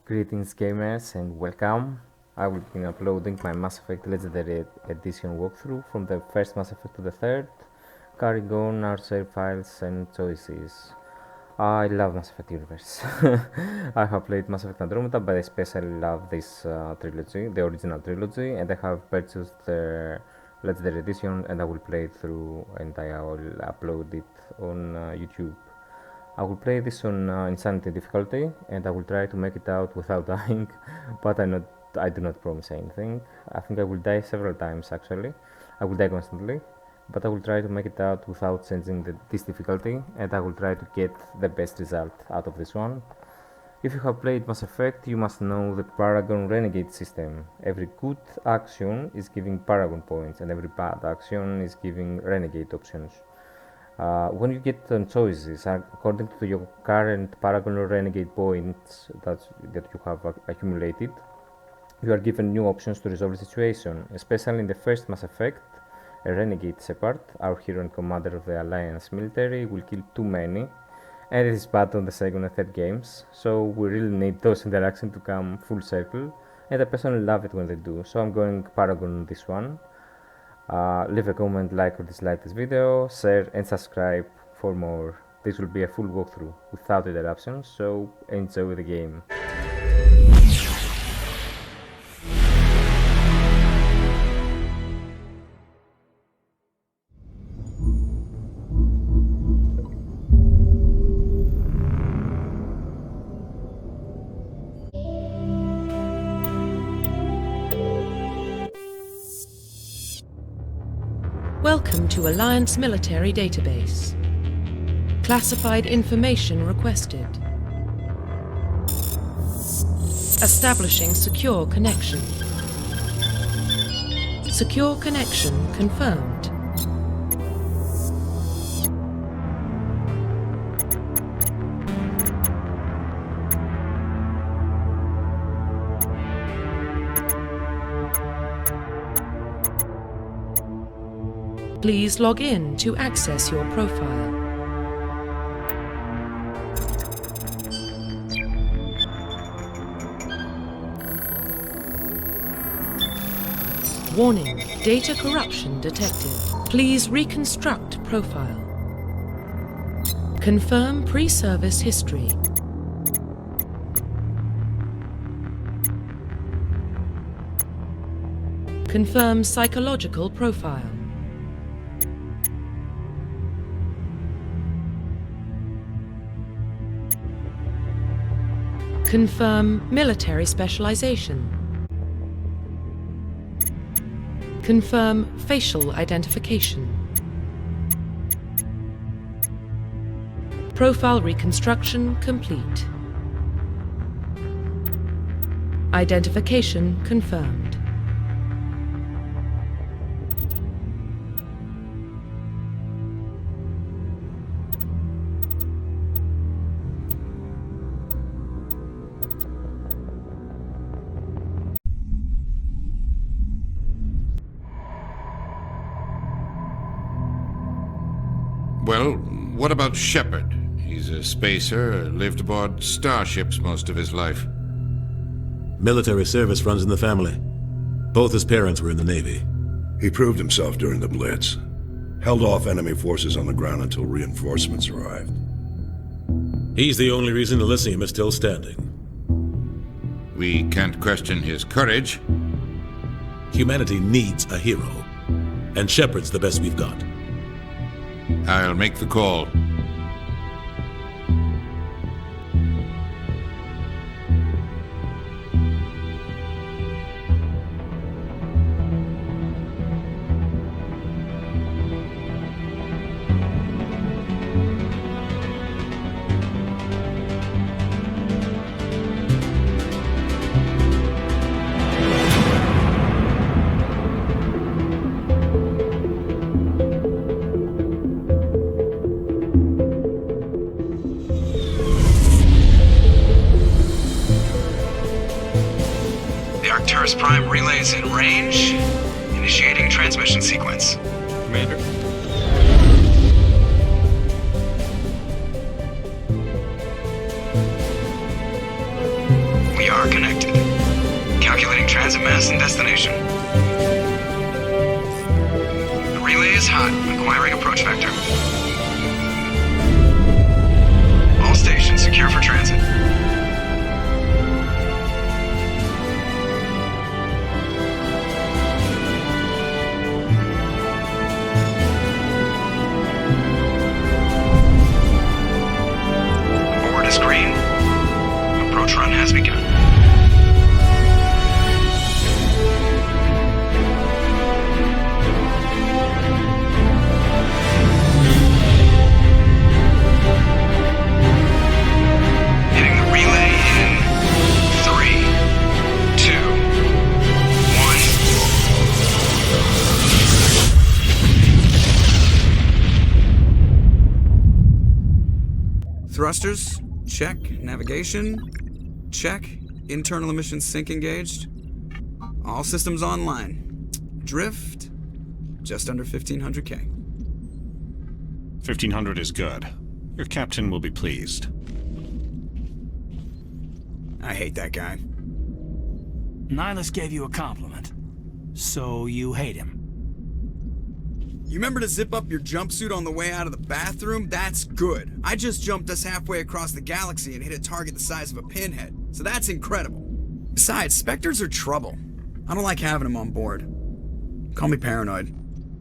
Greetings gamers and welcome. I will be uploading my Mass Effect Legendary Edition walkthrough from the first Mass Effect to the third, carrying on our save files and choices. I love Mass Effect universe. I have played Mass Effect Andromeda, but I especially love this trilogy, the original trilogy, and I have purchased the Legendary Edition and I will play it through and I will upload it on YouTube. I will play this on Insanity difficulty and I will try to make it out without dying, but I do not promise anything. I think I will die several times actually. I will die constantly, but I will try to make it out without changing this difficulty and I will try to get the best result out of this one. If you have played Mass Effect, you must know the Paragon Renegade system. Every good action is giving Paragon points and every bad action is giving Renegade options. When you get choices, according to your current Paragon or Renegade points that you have accumulated, you are given new options to resolve the situation. Especially in the first Mass Effect, a Renegade Shepard, our hero and commander of the Alliance military, will kill too many, and it is bad on the second and third games, so we really need those interactions to come full circle, and I personally love it when they do, so I'm going Paragon on this one. Leave a comment, like or dislike this video, share and subscribe for more. This will be a full walkthrough without interruptions, so enjoy the game. Welcome to Alliance Military Database. Classified information requested. Establishing secure connection. Secure connection confirmed. Please log in to access your profile. Warning, data corruption detected. Please reconstruct profile. Confirm pre-service history. Confirm psychological profile. Confirm military specialization. Confirm facial identification. Profile reconstruction complete. Identification confirmed. Well, what about Shepard? He's a spacer, lived aboard starships most of his life. Military service runs in the family. Both his parents were in the Navy. He proved himself during the Blitz. Held off enemy forces on the ground until reinforcements arrived. He's the only reason Elysium is still standing. We can't question his courage. Humanity needs a hero, and Shepard's the best we've got. I'll make the call. Prime relays in range. Initiating transmission sequence. Commander. are connected. Calculating transit mass and destination. The relay is hot, acquiring approach vector. All stations secure for transit. Board is green. Approach run has begun. Hitting the relay in 3, 2, 1. Thrusters, check. Navigation, check. Internal emissions sync engaged. All systems online. Drift, just under 1500K. 1500 is good. Your captain will be pleased. I hate that guy. Nihlus gave you a compliment. So you hate him. You remember to zip up your jumpsuit on the way out of the bathroom? That's good. I just jumped us halfway across the galaxy and hit a target the size of a pinhead, so that's incredible. Besides, Spectres are trouble. I don't like having them on board. Call me paranoid.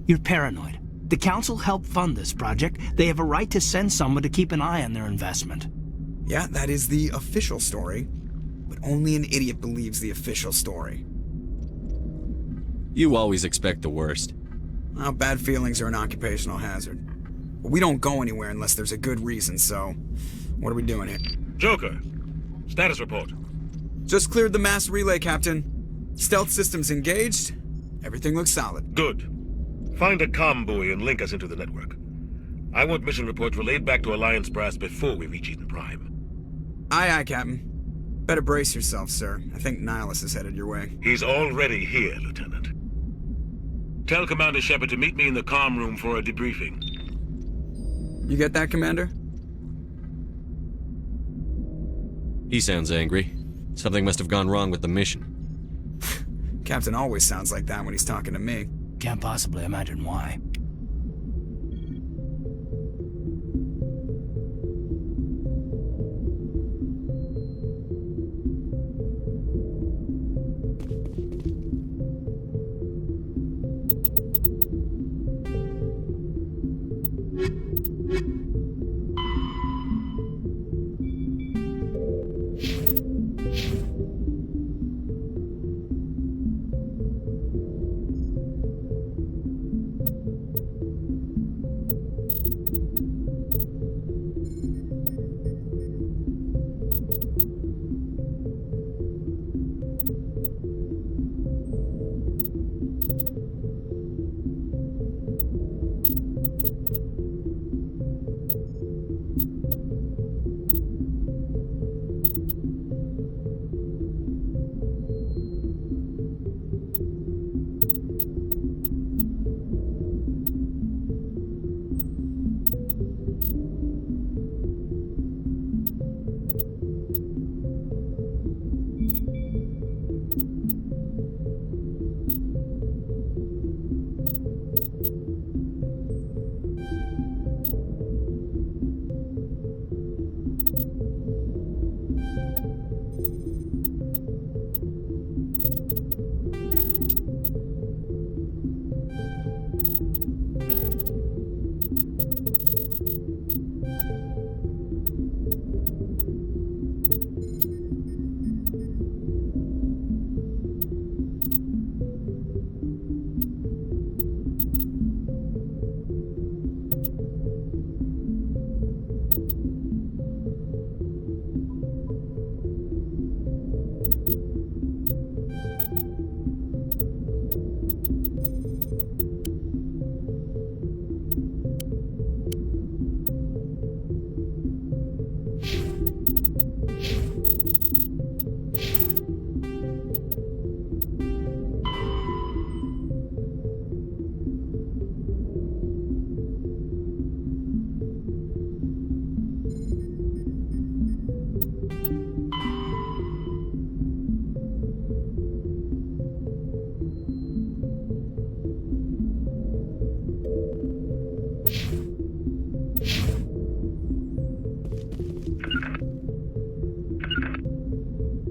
You're paranoid. The Council helped fund this project. They have a right to send someone to keep an eye on their investment. Yeah, that is the official story. But only an idiot believes the official story. You always expect the worst. Well, bad feelings are an occupational hazard. But we don't go anywhere unless there's a good reason, so... what are we doing here? Joker, status report. Just cleared the mass relay, Captain. Stealth systems engaged. Everything looks solid. Good. Find a comm buoy and link us into the network. I want mission reports relayed back to Alliance Brass before we reach Eden Prime. Aye, aye, Captain. Better brace yourself, sir. I think Nihlus is headed your way. He's already here, Lieutenant. Tell Commander Shepard to meet me in the comm room for a debriefing. You get that, Commander? He sounds angry. Something must have gone wrong with the mission. Captain always sounds like that when he's talking to me. Can't possibly imagine why.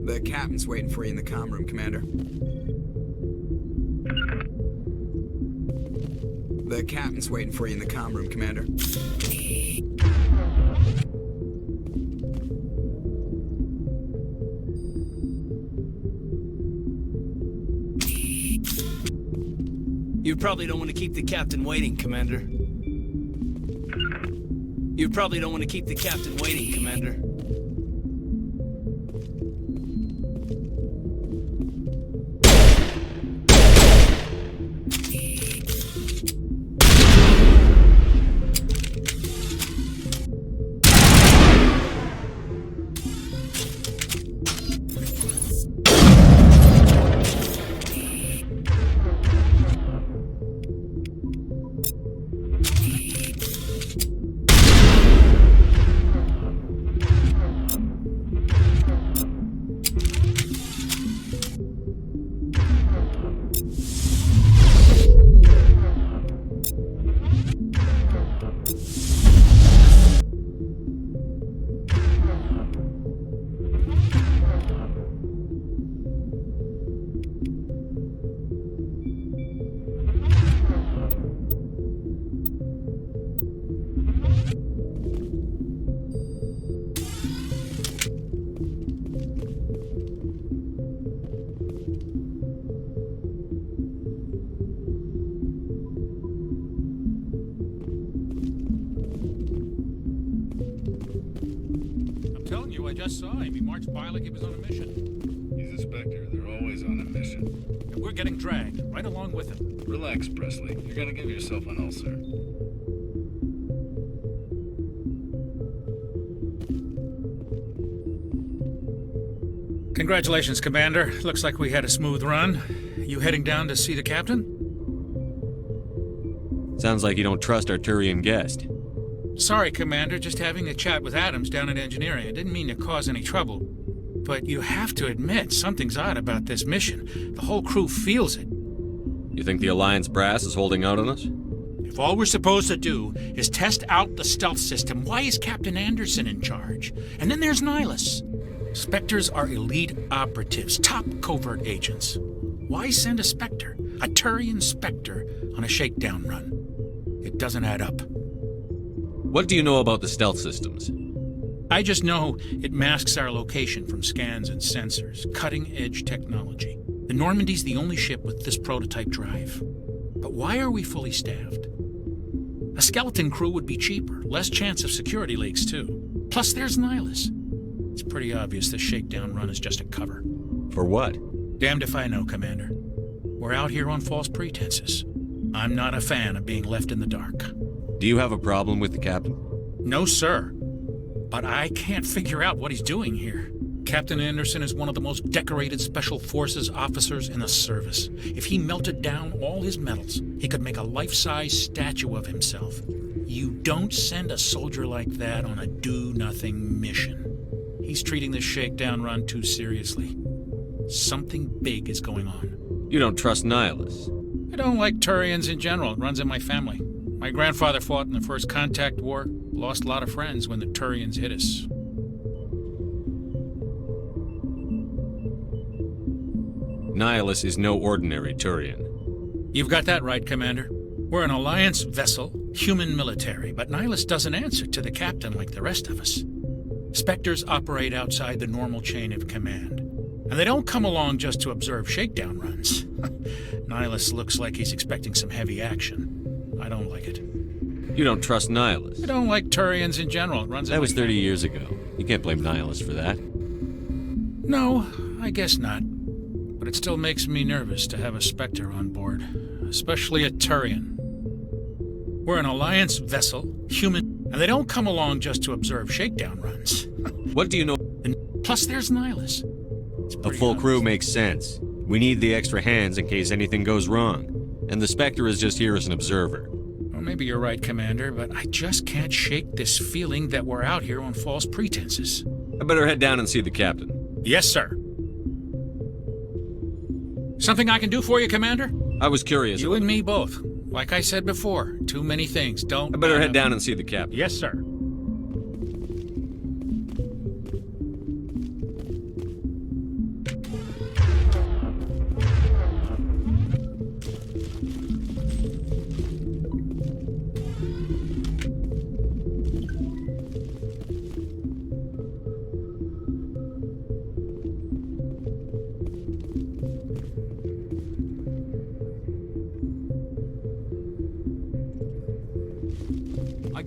The captain's waiting for you in the comm room, Commander. The captain's waiting for you in the comm room, Commander. You probably don't want to keep the captain waiting, Commander. You probably don't want to keep the captain waiting, Commander. I just saw him. He marched by like he was on a mission. He's a Spectre. They're always on a mission. And we're getting dragged, right along with him. Relax, Pressly. You're gonna give yourself an ulcer. Congratulations, Commander. Looks like we had a smooth run. You heading down to see the captain? Sounds like you don't trust our Turian guest. Sorry, Commander. Just having a chat with Adams down at engineering. I didn't mean to cause any trouble. But you have to admit, something's odd about this mission. The whole crew feels it. You think the Alliance brass is holding out on us? If all we're supposed to do is test out the stealth system, why is Captain Anderson in charge? And then there's Nihlus. Spectres are elite operatives, top covert agents. Why send a Spectre, a Turian Spectre, on a shakedown run? It doesn't add up. What do you know about the stealth systems? I just know it masks our location from scans and sensors. Cutting-edge technology. The Normandy's the only ship with this prototype drive. But why are we fully staffed? A skeleton crew would be cheaper, less chance of security leaks too. Plus there's Nihlus. It's pretty obvious this shakedown run is just a cover. For what? Damned if I know, Commander. We're out here on false pretenses. I'm not a fan of being left in the dark. Do you have a problem with the captain? No, sir. But I can't figure out what he's doing here. Captain Anderson is one of the most decorated Special Forces officers in the service. If he melted down all his medals, he could make a life-size statue of himself. You don't send a soldier like that on a do-nothing mission. He's treating this shakedown run too seriously. Something big is going on. You don't trust Nihlus? I don't like Turians in general. It runs in my family. My grandfather fought in the First Contact War, lost a lot of friends when the Turians hit us. Nihlus is no ordinary Turian. You've got that right, Commander. We're an Alliance vessel, human military, but Nihlus doesn't answer to the captain like the rest of us. Spectres operate outside the normal chain of command. And they don't come along just to observe shakedown runs. Nihlus looks like he's expecting some heavy action. I don't like it. You don't trust Nihlus? I don't like Turians in general. It runs in That was my 30 years ago. You can't blame Nihlus for that. No, I guess not. But it still makes me nervous to have a Spectre on board, especially a Turian. We're an Alliance vessel, human, and they don't come along just to observe shakedown runs. What do you know? And plus there's Nihlus. A full crew makes sense. We need the extra hands in case anything goes wrong. And the Spectre is just here as an observer. Well, maybe you're right, Commander, but I just can't shake this feeling that we're out here on false pretenses. I better head down and see the captain. Yes, sir. Something I can do for you, Commander? I was curious. You and me both. Like I said before, too many things. Don't... I better head down and see the captain. Yes, sir.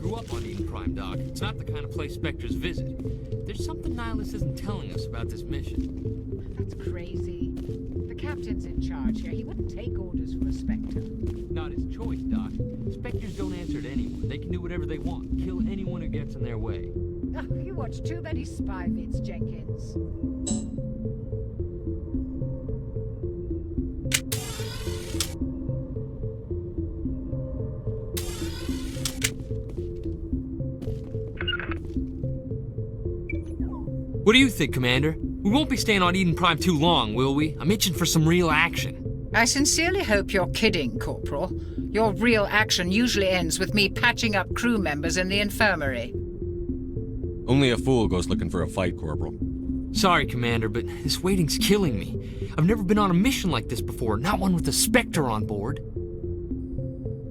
grew up on Eden Prime, Doc. It's not the kind of place Spectres visit. There's something Nihlus isn't telling us about this mission. That's crazy. The captain's in charge here. He wouldn't take orders from a Spectre. Not his choice, Doc. Spectres don't answer to anyone. They can do whatever they want. Kill anyone who gets in their way. Oh, you watch too many spy vids, Jenkins. What do you think, Commander? We won't be staying on Eden Prime too long, will we? I'm itching for some real action. I sincerely hope you're kidding, Corporal. Your real action usually ends with me patching up crew members in the infirmary. Only a fool goes looking for a fight, Corporal. Sorry, Commander, but this waiting's killing me. I've never been on a mission like this before, not one with a Spectre on board.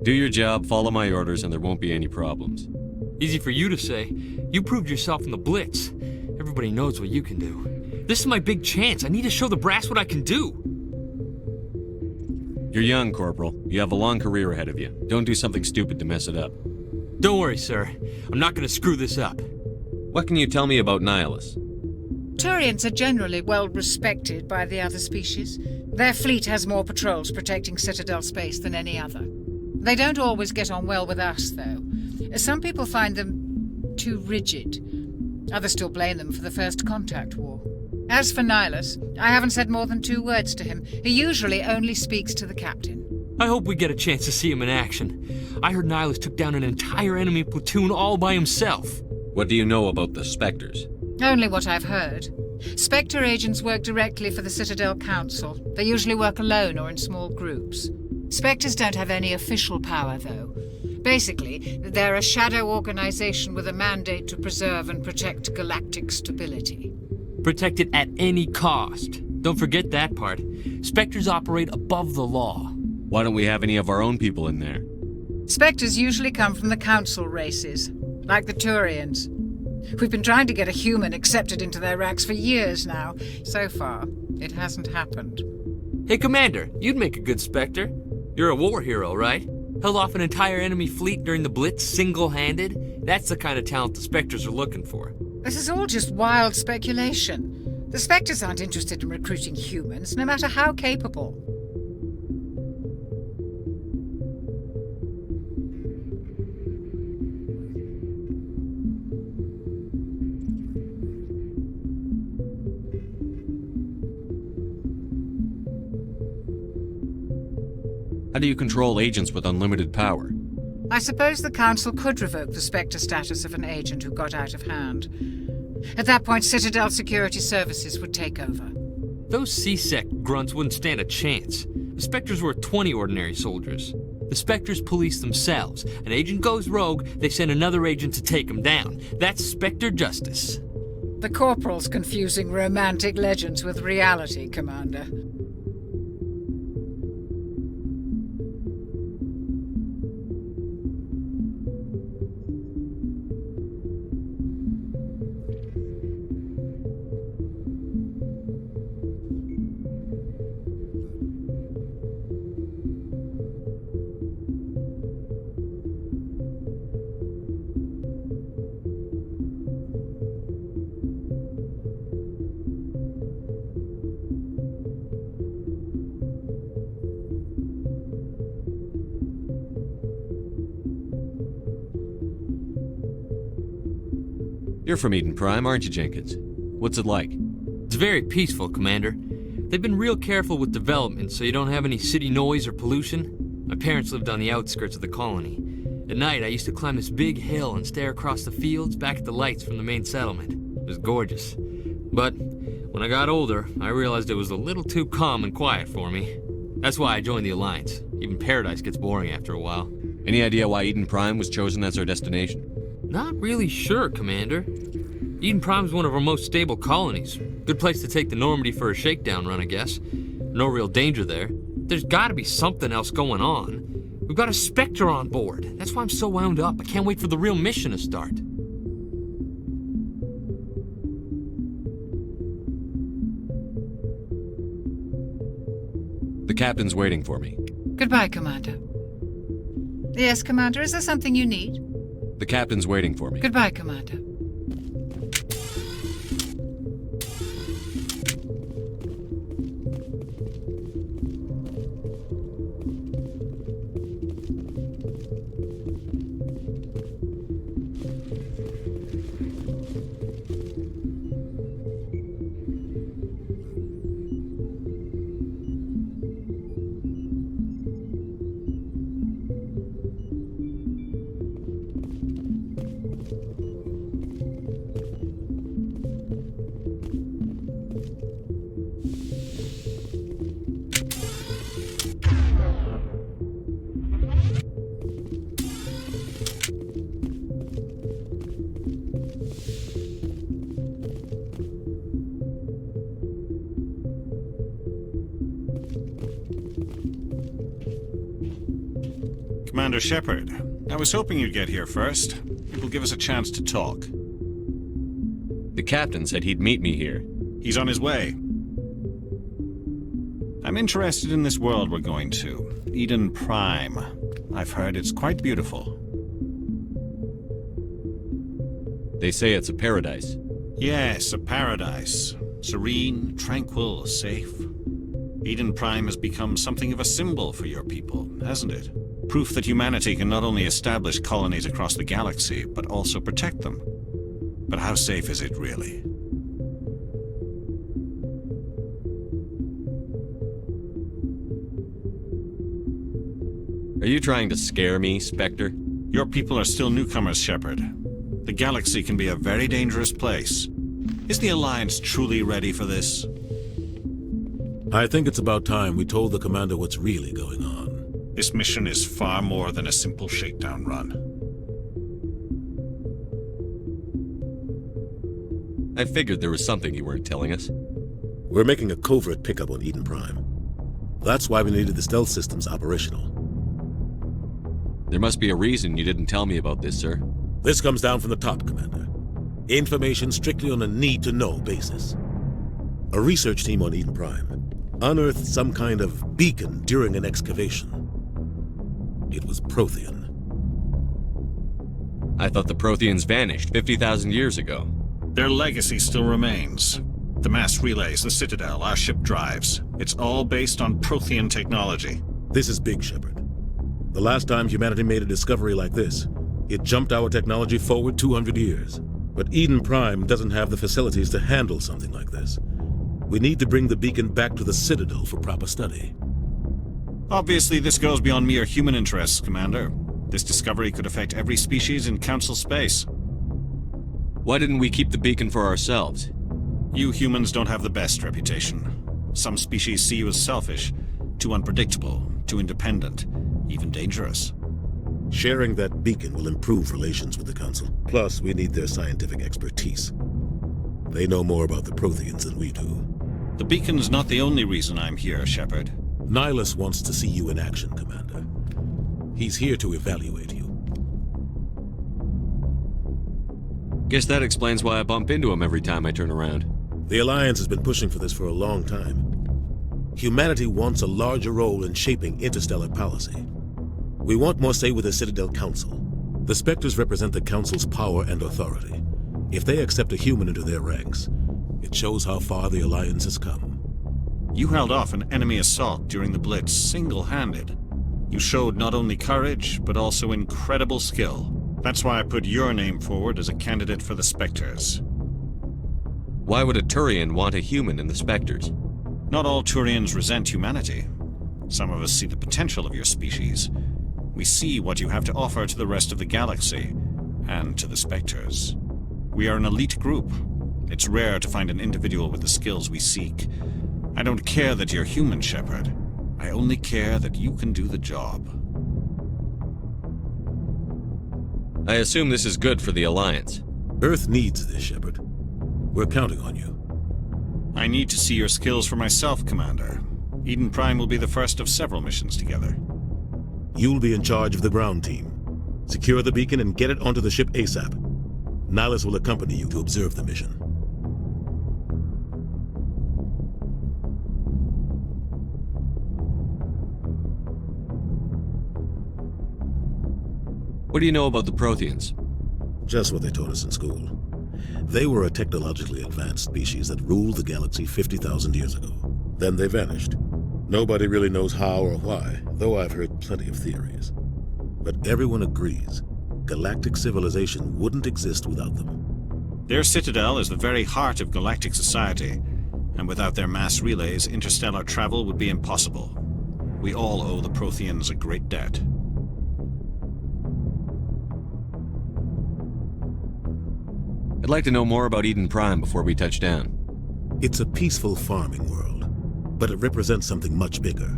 Do your job, follow my orders, and there won't be any problems. Easy for you to say. You proved yourself in the Blitz. Everybody knows what you can do. This is my big chance. I need to show the brass what I can do. You're young, Corporal. You have a long career ahead of you. Don't do something stupid to mess it up. Don't worry, sir. I'm not going to screw this up. What can you tell me about Nihlus? Turians are generally well respected by the other species. Their fleet has more patrols protecting Citadel space than any other. They don't always get on well with us, though. Some people find them too rigid. Others still blame them for the First Contact War. As for Nihlus, I haven't said more than 2 words to him. He usually only speaks to the captain. I hope we get a chance to see him in action. I heard Nihlus took down an entire enemy platoon all by himself. What do you know about the Spectres? Only what I've heard. Spectre agents work directly for the Citadel Council. They usually work alone or in small groups. Spectres don't have any official power, though. Basically, they're a shadow organization with a mandate to preserve and protect galactic stability. Protect it at any cost. Don't forget that part. Spectres operate above the law. Why don't we have any of our own people in there? Spectres usually come from the Council races, like the Turians. We've been trying to get a human accepted into their ranks for years now. So far, it hasn't happened. Hey, Commander, you'd make a good Spectre. You're a war hero, right? Held off an entire enemy fleet during the Blitz single-handed? That's the kind of talent the Spectres are looking for. This is all just wild speculation. The Spectres aren't interested in recruiting humans, no matter how capable. How do you control agents with unlimited power? I suppose the Council could revoke the Spectre status of an agent who got out of hand. At that point, Citadel Security Services would take over. Those C-Sec grunts wouldn't stand a chance. The Spectres were 20 ordinary soldiers. The Spectres police themselves. An agent goes rogue, they send another agent to take him down. That's Spectre justice. The Corporal's confusing romantic legends with reality, Commander. You're from Eden Prime, aren't you, Jenkins? What's it like? It's very peaceful, Commander. They've been real careful with development, so you don't have any city noise or pollution. My parents lived on the outskirts of the colony. At night, I used to climb this big hill and stare across the fields back at the lights from the main settlement. It was gorgeous. But when I got older, I realized it was a little too calm and quiet for me. That's why I joined the Alliance. Even Paradise gets boring after a while. Any idea why Eden Prime was chosen as our destination? Not really sure, Commander. Eden Prime's one of our most stable colonies. Good place to take the Normandy for a shakedown run, I guess. No real danger there. There's gotta be something else going on. We've got a Spectre on board. That's why I'm so wound up. I can't wait for the real mission to start. The captain's waiting for me. Goodbye, Commander. Yes, Commander, is there something you need? The captain's waiting for me. Goodbye, Commander. Commander Shepard, I was hoping you'd get here first. It will give us a chance to talk. The captain said he'd meet me here. He's on his way. I'm interested in this world we're going to, Eden Prime. I've heard it's quite beautiful. They say it's a paradise. Yes, a paradise. Serene, tranquil, safe. Eden Prime has become something of a symbol for your people, hasn't it? Proof that humanity can not only establish colonies across the galaxy, but also protect them. But how safe is it, really? Are you trying to scare me, Spectre? Your people are still newcomers, Shepard. The galaxy can be a very dangerous place. Is the Alliance truly ready for this? I think it's about time we told the Commander what's really going on. This mission is far more than a simple shakedown run. I figured there was something you weren't telling us. We're making a covert pickup on Eden Prime. That's why we needed the stealth systems operational. There must be a reason you didn't tell me about this, sir. This comes down from the top, Commander. Information strictly on a need-to-know basis. A research team on Eden Prime unearthed some kind of beacon during an excavation. It was Prothean. I thought the Protheans vanished 50,000 years ago. Their legacy still remains. The mass relays, the Citadel, our ship drives. It's all based on Prothean technology. This is big, Shepard. The last time humanity made a discovery like this, it jumped our technology forward 200 years. But Eden Prime doesn't have the facilities to handle something like this. We need to bring the beacon back to the Citadel for proper study. Obviously, this goes beyond mere human interests, Commander. This discovery could affect every species in Council space. Why didn't we keep the beacon for ourselves? You humans don't have the best reputation. Some species see you as selfish, too unpredictable, too independent, even dangerous. Sharing that beacon will improve relations with the Council. Plus, we need their scientific expertise. They know more about the Protheans than we do. The beacon's not the only reason I'm here, Shepard. Nihlus wants to see you in action, Commander. He's here to evaluate you. Guess that explains why I bump into him every time I turn around. The Alliance has been pushing for this for a long time. Humanity wants a larger role in shaping interstellar policy. We want more say with the Citadel Council. The Spectres represent the Council's power and authority. If they accept a human into their ranks, it shows how far the Alliance has come. You held off an enemy assault during the Blitz single-handed. You showed not only courage, but also incredible skill. That's why I put your name forward as a candidate for the Spectres. Why would a Turian want a human in the Spectres? Not all Turians resent humanity. Some of us see the potential of your species. We see what you have to offer to the rest of the galaxy, and to the Spectres. We are an elite group. It's rare to find an individual with the skills we seek. I don't care that you're human, Shepard. I only care that you can do the job. I assume this is good for the Alliance. Earth needs this, Shepard. We're counting on you. I need to see your skills for myself, Commander. Eden Prime will be the first of several missions together. You'll be in charge of the ground team. Secure the beacon and get it onto the ship ASAP. Nihlus will accompany you to observe the mission. What do you know about the Protheans? Just what they taught us in school. They were a technologically advanced species that ruled the galaxy 50,000 years ago. Then they vanished. Nobody really knows how or why, though I've heard plenty of theories. But everyone agrees, galactic civilization wouldn't exist without them. Their Citadel is the very heart of galactic society, and without their mass relays, interstellar travel would be impossible. We all owe the Protheans a great debt. I'd like to know more about Eden Prime before we touch down. It's a peaceful farming world, but it represents something much bigger.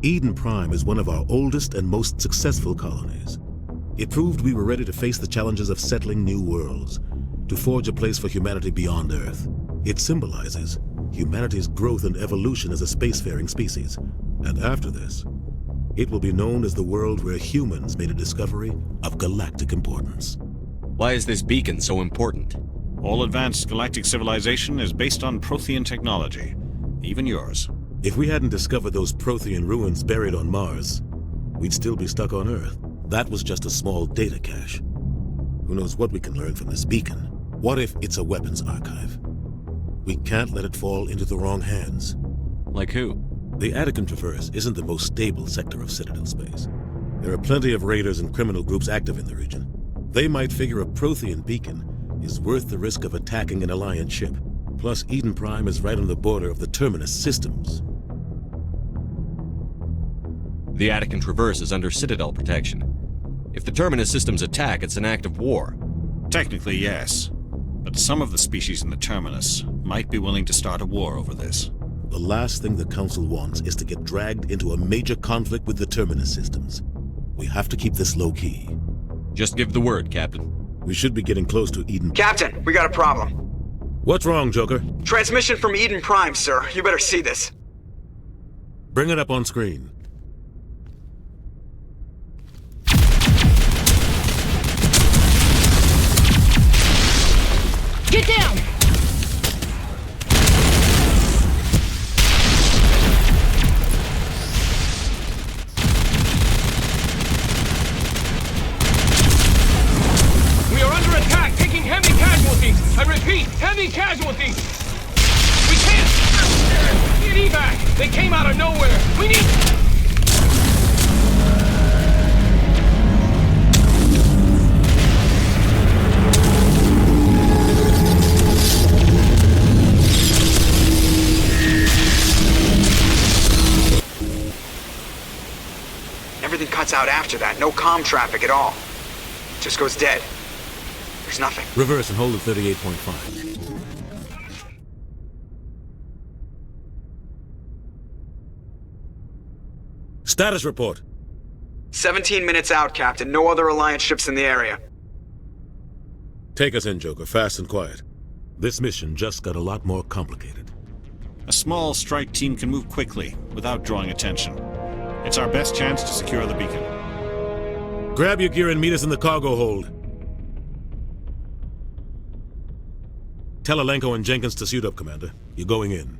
Eden Prime is one of our oldest and most successful colonies. It proved we were ready to face the challenges of settling new worlds, to forge a place for humanity beyond Earth. It symbolizes humanity's growth and evolution as a spacefaring species. And after this, it will be known as the world where humans made a discovery of galactic importance. Why is this beacon so important? All advanced galactic civilization is based on Prothean technology, even yours. If we hadn't discovered those Prothean ruins buried on Mars, we'd still be stuck on Earth. That was just a small data cache. Who knows what we can learn from this beacon? What if it's a weapons archive? We can't let it fall into the wrong hands. Like who? The Attican Traverse isn't the most stable sector of Citadel space. There are plenty of raiders and criminal groups active in the region. They might figure a Prothean beacon is worth the risk of attacking an Alliance ship. Plus, Eden Prime is right on the border of the Terminus systems. The Attican Traverse is under Citadel protection. If the Terminus systems attack, it's an act of war. Technically, yes. But some of the species in the Terminus might be willing to start a war over this. The last thing the Council wants is to get dragged into a major conflict with the Terminus systems. We have to keep this low-key. Just give the word, Captain. We should be getting close to Eden. Captain, we got a problem. What's wrong, Joker? Transmission from Eden Prime, sir. You better see this. Bring it up on screen. Get down! We are under attack, taking heavy casualties. I repeat, heavy casualties. We can't get evac. They came out of nowhere. We need... Everything cuts out after that. No comm traffic at all. Just goes dead. There's nothing. Reverse and hold at 38.5. Status report. 17 minutes out, Captain. No other Alliance ships in the area. Take us in, Joker, fast and quiet. This mission just got a lot more complicated. A small strike team can move quickly, without drawing attention. It's our best chance to secure the beacon. Grab your gear and meet us in the cargo hold. Tell Alenko and Jenkins to suit up, Commander. You're going in.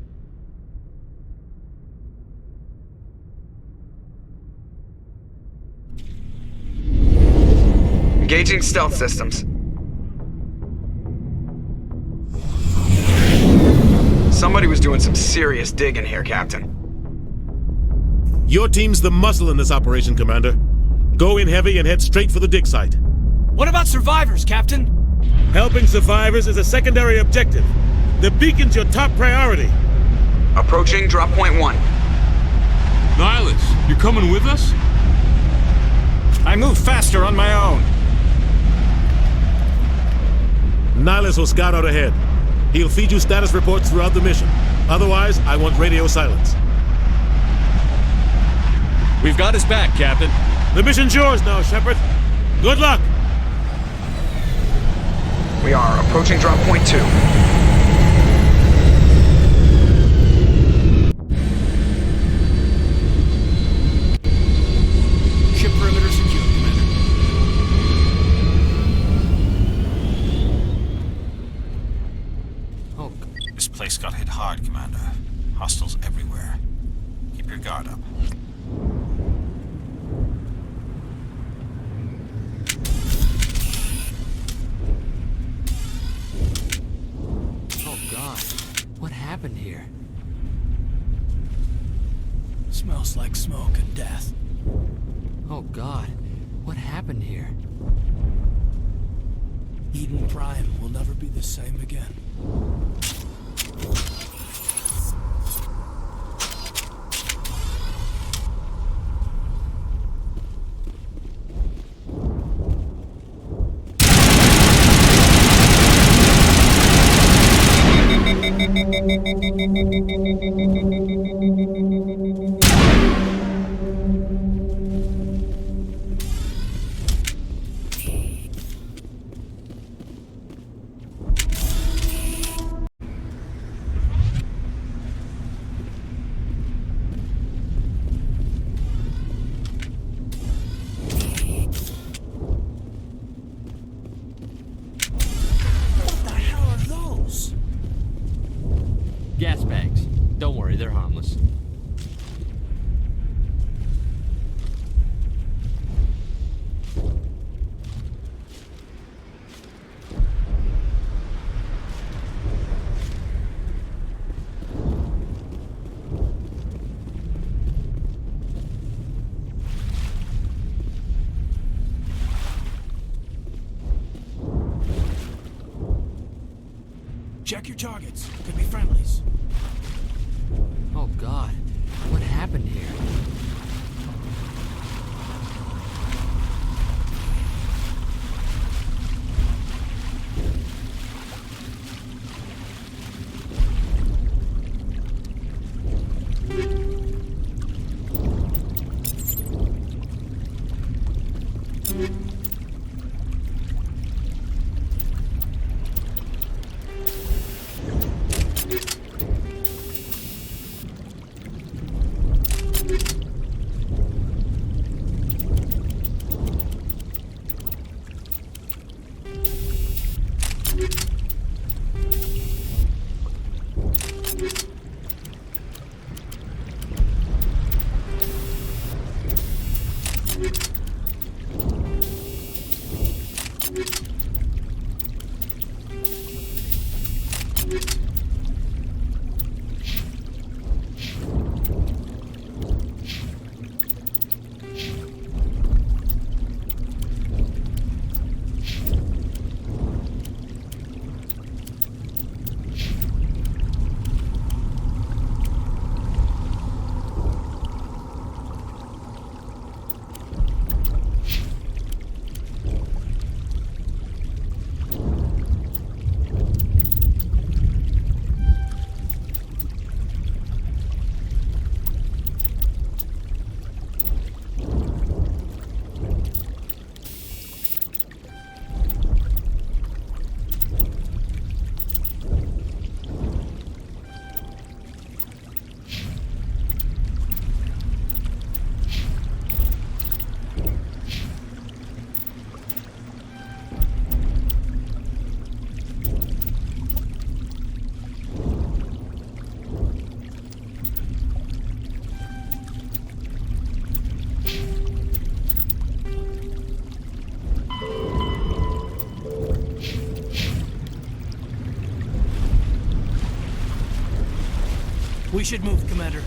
Engaging stealth systems. Somebody was doing some serious digging here, Captain. Your team's the muscle in this operation, Commander. Go in heavy and head straight for the dig site. What about survivors, Captain? Helping survivors is a secondary objective. The beacon's your top priority. Approaching drop point 1. Nihlus, you're coming with us? I move faster on my own. Nihlus will scout out ahead. He'll feed you status reports throughout the mission. Otherwise, I want radio silence. We've got his back, Captain. The mission's yours now, Shepard. Good luck! We are approaching drop point 2. Ship perimeter secure, Commander. Oh, this place got hit hard, Commander. Hostiles everywhere. Keep your guard up. Smells like smoke and death. Oh God, what happened here? Eden Prime will never be the same again. Gas bags. Don't worry, they're harmless. Check your targets. Could be friendlies. Oh God, what happened here? We should move, Commander.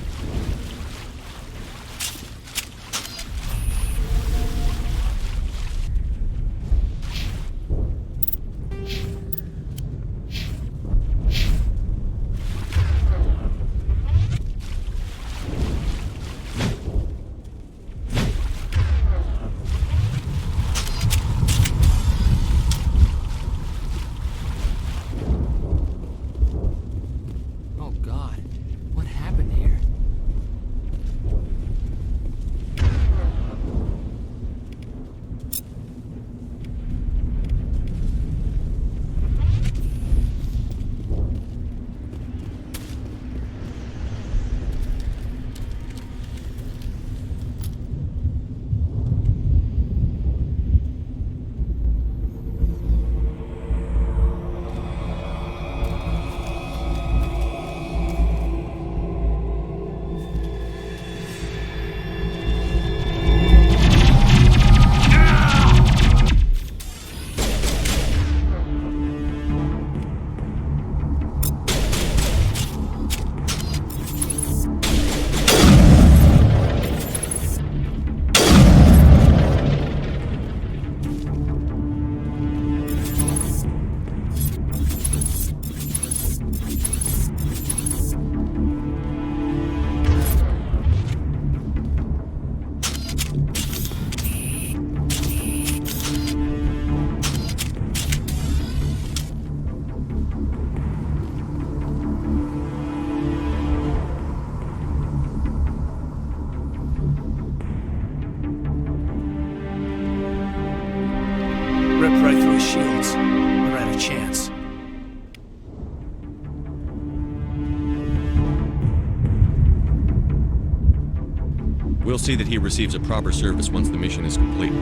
We'll see that he receives a proper service once the mission is complete.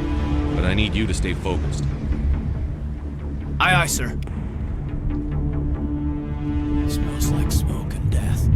But I need you to stay focused. Aye, aye, sir. Smells like smoke and death.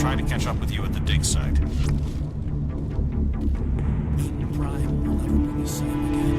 try to catch up with you at the dig site. Prime will never be the same again.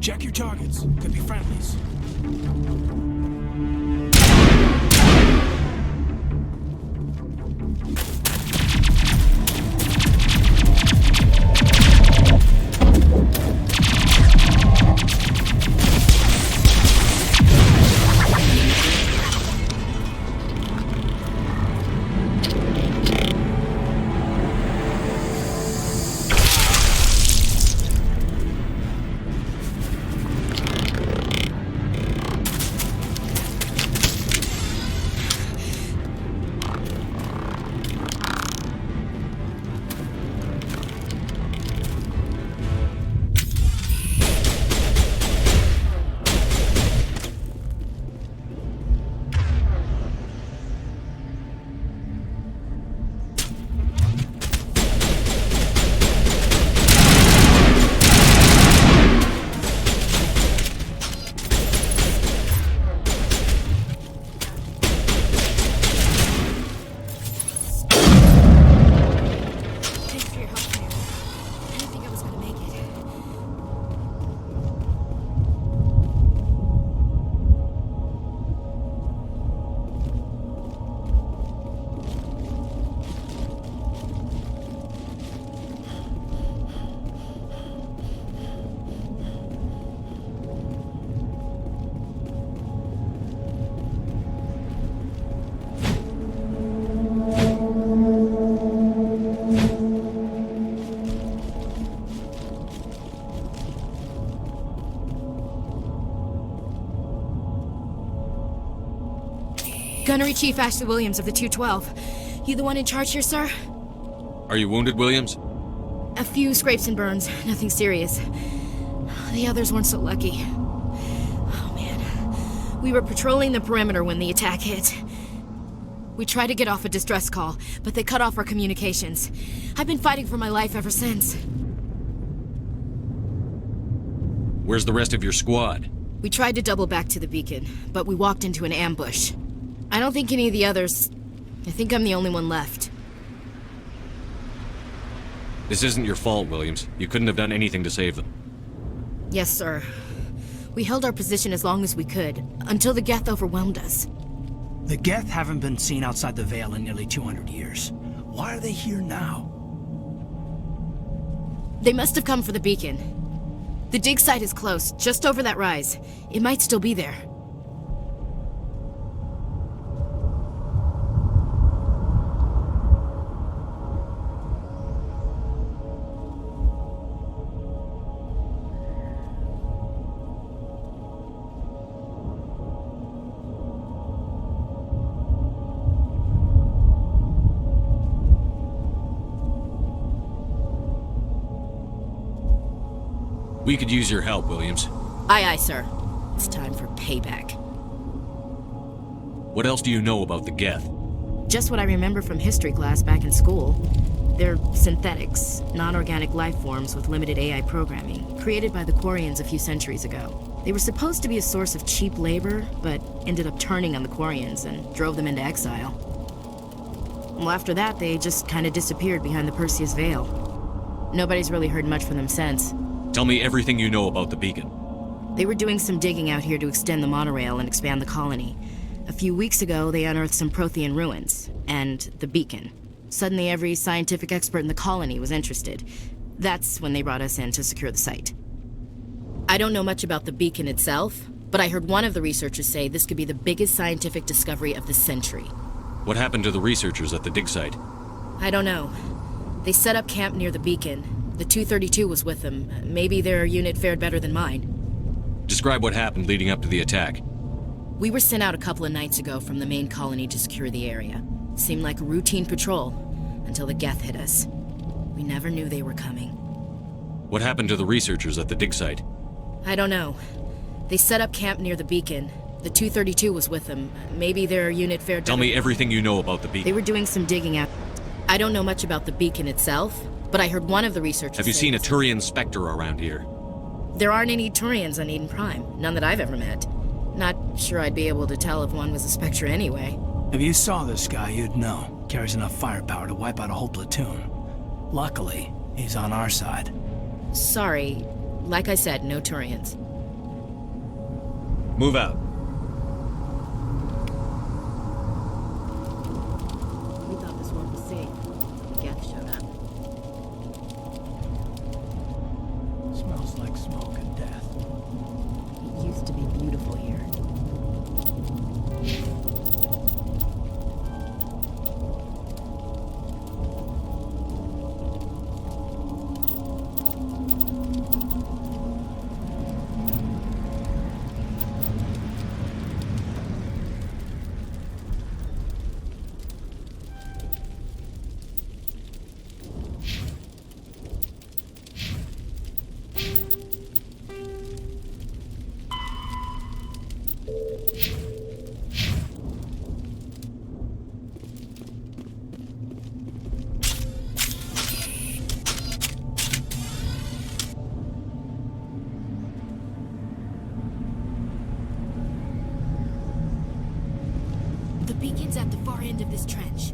Check your targets. Could be friendlies. Gunnery Chief Ashley Williams of the 212. You the one in charge here, sir? Are you wounded, Williams? A few scrapes and burns, nothing serious. The others weren't so lucky. Oh man. We were patrolling the perimeter when the attack hit. We tried to get off a distress call, but they cut off our communications. I've been fighting for my life ever since. Where's the rest of your squad? We tried to double back to the beacon, but we walked into an ambush. I don't think any of the others... I think I'm the only one left. This isn't your fault, Williams. You couldn't have done anything to save them. Yes, sir. We held our position as long as we could, until the Geth overwhelmed us. The Geth haven't been seen outside the Veil in nearly 200 years. Why are they here now? They must have come for the beacon. The dig site is close, just over that rise. It might still be there. We could use your help, Williams. Aye, aye, sir. It's time for payback. What else do you know about the Geth? Just what I remember from history class back in school. They're synthetics, non-organic life forms with limited AI programming, created by the Quarians a few centuries ago. They were supposed to be a source of cheap labor, but ended up turning on the Quarians and drove them into exile. Well, after that, they just kind of disappeared behind the Perseus Veil. Nobody's really heard much from them since. Tell me everything you know about the beacon. They were doing some digging out here to extend the monorail and expand the colony. A few weeks ago, they unearthed some Prothean ruins, and the beacon. Suddenly, every scientific expert in the colony was interested. That's when they brought us in to secure the site. I don't know much about the beacon itself, but I heard one of the researchers say this could be the biggest scientific discovery of the century. What happened to the researchers at the dig site? I don't know. They set up camp near the beacon. The 232 was with them. Maybe their unit fared better than mine. Describe what happened leading up to the attack. We were sent out a couple of nights ago from the main colony to secure the area. Seemed like a routine patrol, until the Geth hit us. We never knew they were coming. What happened to the researchers at the dig site? I don't know. They set up camp near the beacon. The 232 was with them. Maybe their unit fared better. Tell me everything you know about the beacon. They were doing some digging out. I don't know much about the beacon itself, but I heard one of the researchers Have you seen a Turian Spectre around here? There aren't any Turians on Eden Prime. None that I've ever met. Not sure I'd be able to tell if one was a Spectre anyway. If you saw this guy, you'd know. Carries enough firepower to wipe out a whole platoon. Luckily, he's on our side. Sorry. Like I said, no Turians. Move out. We thought this one was safe. Geth showed up. Smells like smoke and death. It used to be beautiful here. The beacon's at the far end of this trench.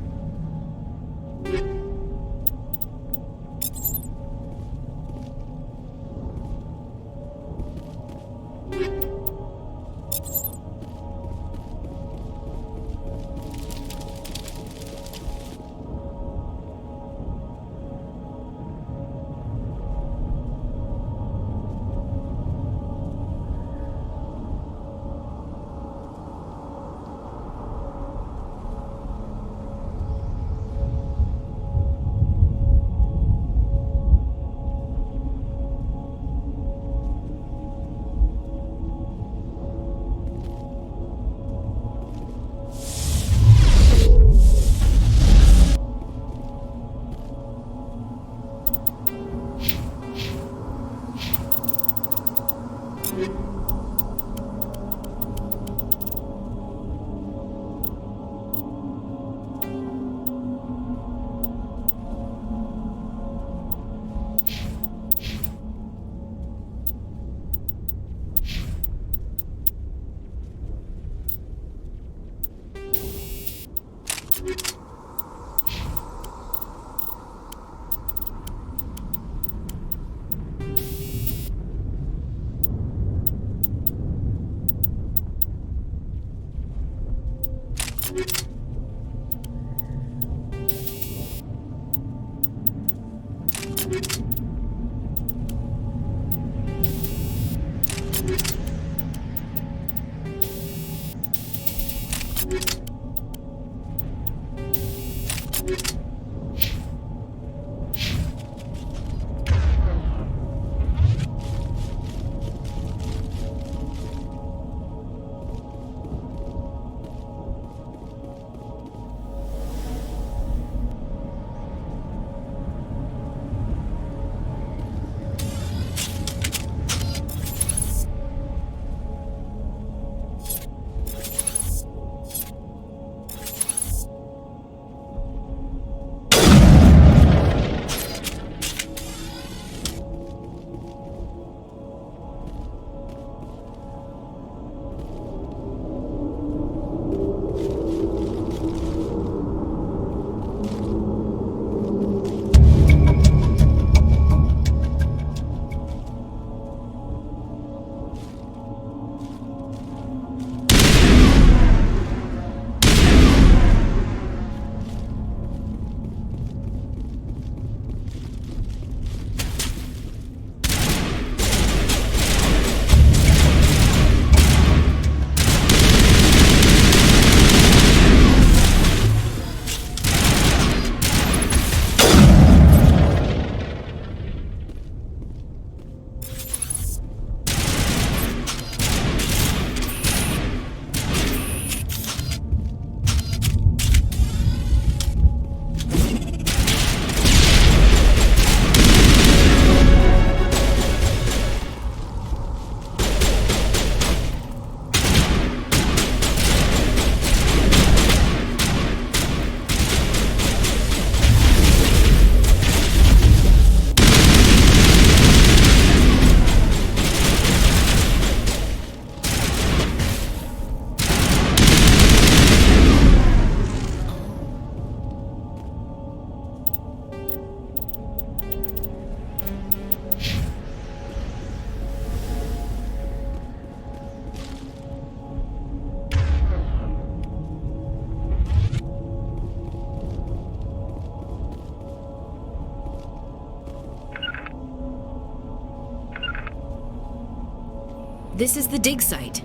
This is the dig site.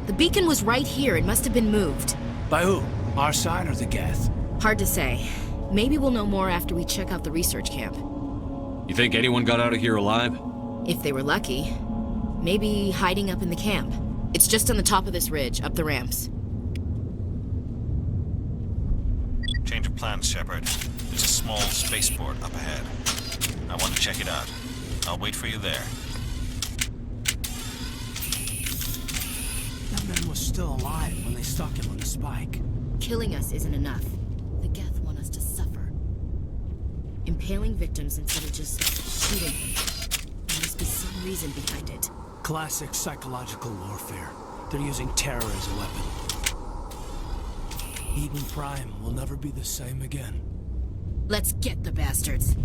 The beacon was right here. It must have been moved. By who? Our side or the Geth? Hard to say. Maybe we'll know more after we check out the research camp. You think anyone got out of here alive? If they were lucky. Maybe hiding up in the camp. It's just on the top of this ridge, up the ramps. Change of plans, Shepard. There's a small spaceport up ahead. I want to check it out. I'll wait for you there. That man was still alive when they stuck him on the spike. Killing us isn't enough. The Geth want us to suffer. Impaling victims instead of just shooting them. There must be some reason behind it. Classic psychological warfare. They're using terror as a weapon. Eden Prime will never be the same again. Let's get the bastards.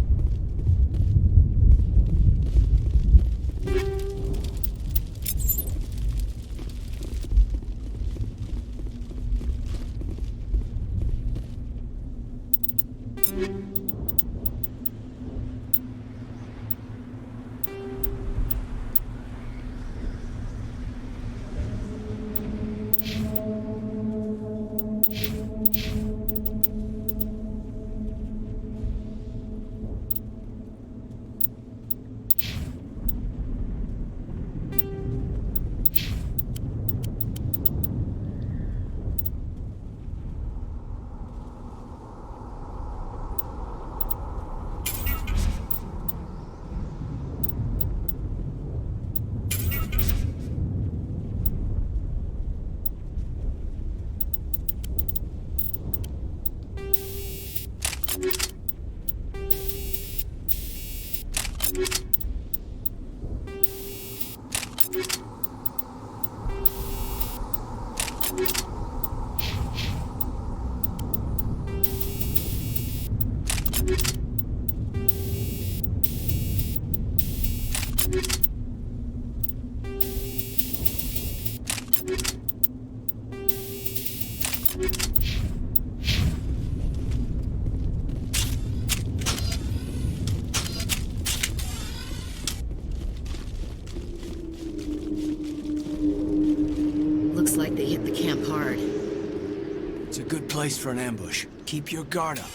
Looks like they hit the camp hard. It's a good place for an ambush. Keep your guard up.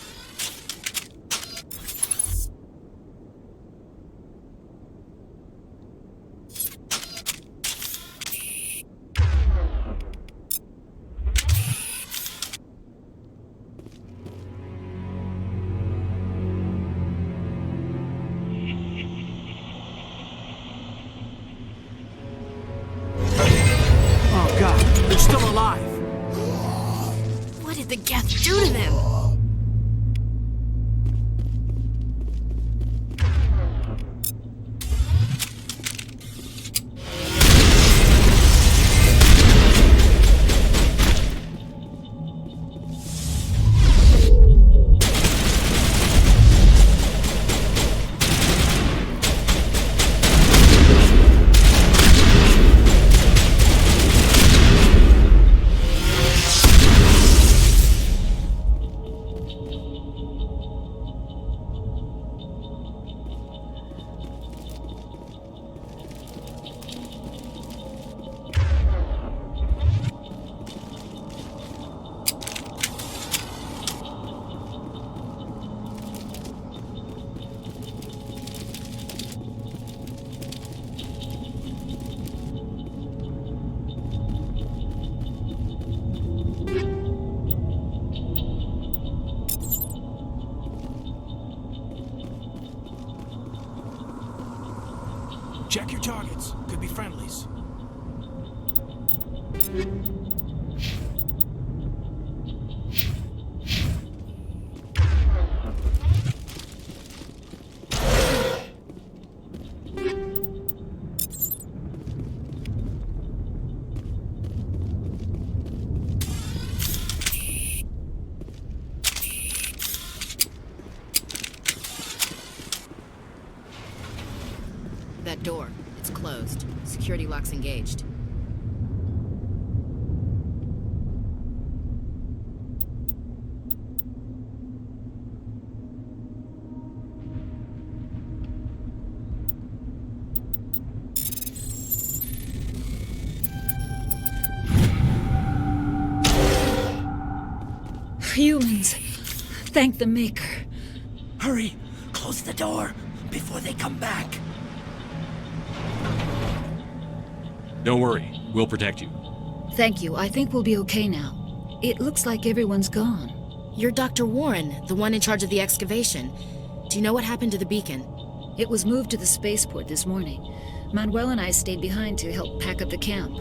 Oh god, they're still alive! What did the Geth do to them? Check your targets. Could be friendlies. That door. It's closed. Security lock's engaged. Humans, thank the Maker. Hurry, close the door before they come back. Don't worry, we'll protect you. Thank you. I think we'll be okay now. It looks like everyone's gone. You're Dr. Warren, the one in charge of the excavation. Do you know what happened to the beacon? It was moved to the spaceport this morning. Manuel and I stayed behind to help pack up the camp.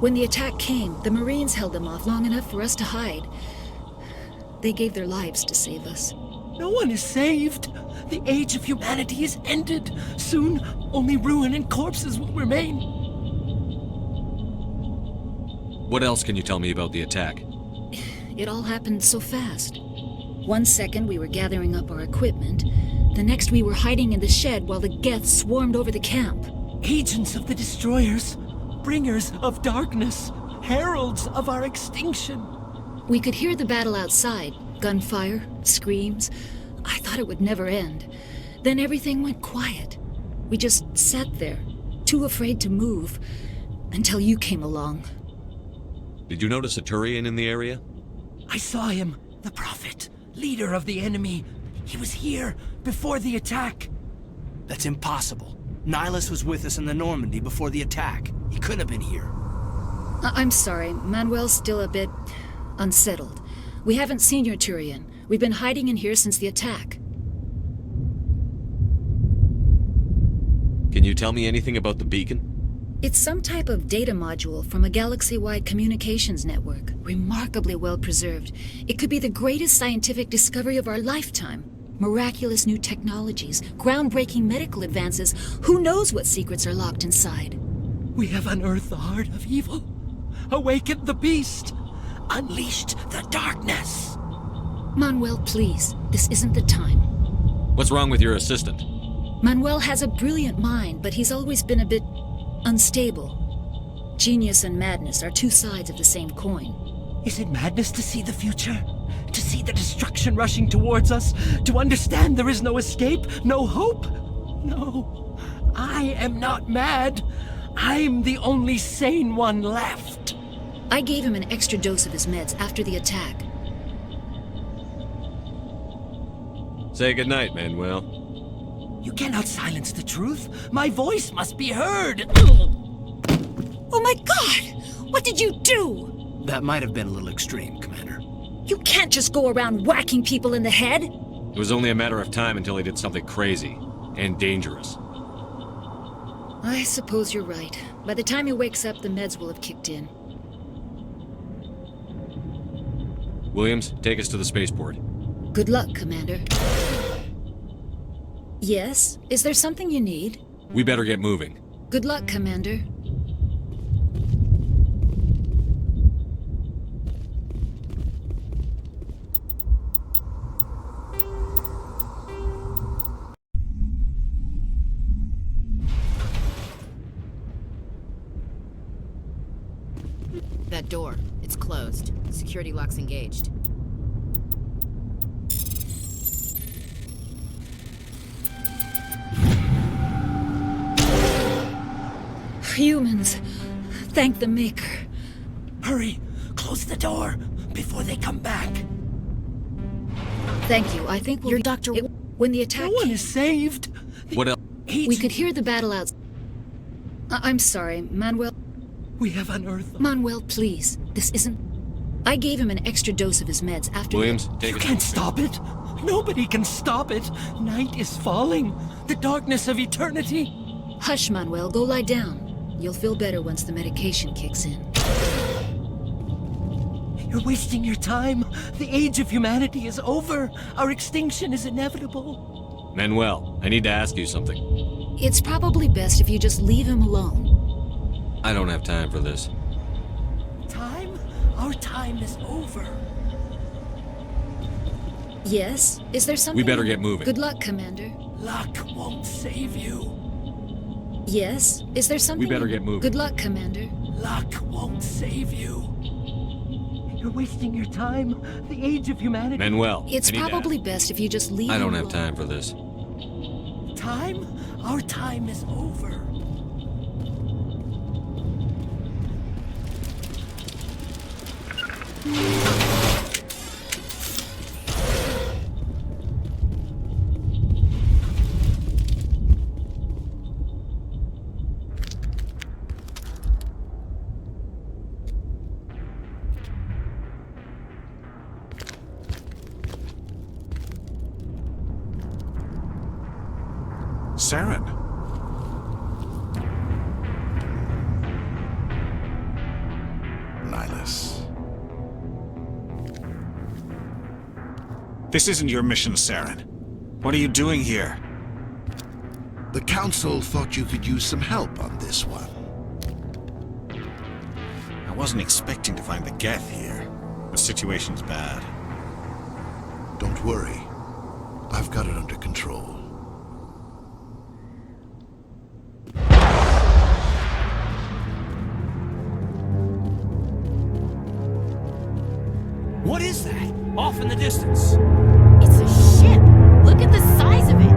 When the attack came, the Marines held them off long enough for us to hide. They gave their lives to save us. No one is saved. The age of humanity is ended. Soon, only ruin and corpses will remain. What else can you tell me about the attack? It all happened so fast. 1 second we were gathering up our equipment. The next we were hiding in the shed while the Geth swarmed over the camp. Agents of the destroyers, bringers of darkness, heralds of our extinction. We could hear the battle outside. Gunfire, screams. I thought it would never end. Then everything went quiet. We just sat there, too afraid to move, until you came along. Did you notice a Turian in the area? I saw him, the Prophet, leader of the enemy. He was here before the attack. That's impossible. Nihlus was with us in the Normandy before the attack. He couldn't have been here. I'm sorry, Manuel's still a bit unsettled. We haven't seen your Turian. We've been hiding in here since the attack. Can you tell me anything about the beacon? It's some type of data module from a galaxy-wide communications network. Remarkably well preserved. It could be the greatest scientific discovery of our lifetime. Miraculous new technologies, groundbreaking medical advances. Who knows what secrets are locked inside? We have unearthed the heart of evil, awakened the beast, unleashed the darkness. Manuel, please. This isn't the time. What's wrong with your assistant? Manuel has a brilliant mind, but he's always been a bit unstable. Genius and madness are two sides of the same coin. Is it madness to see the future? To see the destruction rushing towards us? To understand there is no escape? No hope? No. I am not mad. I'm the only sane one left. I gave him an extra dose of his meds after the attack. Say goodnight, Manuel. You cannot silence the truth. My voice must be heard. Oh my God! What did you do? That might have been a little extreme, Commander. You can't just go around whacking people in the head. It was only a matter of time until he did something crazy and dangerous. I suppose you're right. By the time he wakes up, the meds will have kicked in. Williams, take us to the spaceport. Good luck, Commander. Yes? Is there something you need? We better get moving. Good luck, Commander. That door, it's closed. Security lock's engaged. Humans, thank the Maker. Hurry, close the door before they come back. Thank you. I think You're Dr. When the attack No one is saved. What else? We could hear the battle out. I'm sorry, Manuel. We have unearthed. Manuel, please. This isn't. I gave him an extra dose of his meds after. Williams, take You us. can't stop it. Nobody can stop it. Night is falling. The darkness of eternity. Hush, Manuel. Go lie down. You'll feel better once the medication kicks in. You're wasting your time. The age of humanity is over. Our extinction is inevitable. Manuel, I need to ask you something. It's probably best if you just leave him alone. I don't have time for this. Time? Our time is over. Yes? Is there something? We better get moving. Good luck, Commander. Luck won't save you. Yes? Is there something? We better get moving. Good luck, Commander. Luck won't save you. You're wasting your time. The age of humanity. Manuel, It's I need to probably best if you just leave I him don't have alone. time for this. Time? Our time is over. Saren. Nihlus. This isn't your mission, Saren. What are you doing here? The Council thought you could use some help on this one. I wasn't expecting to find the Geth here. The situation's bad. Don't worry. I've got it under control. What is that? Off in the distance. It's a ship. Look at the size of it.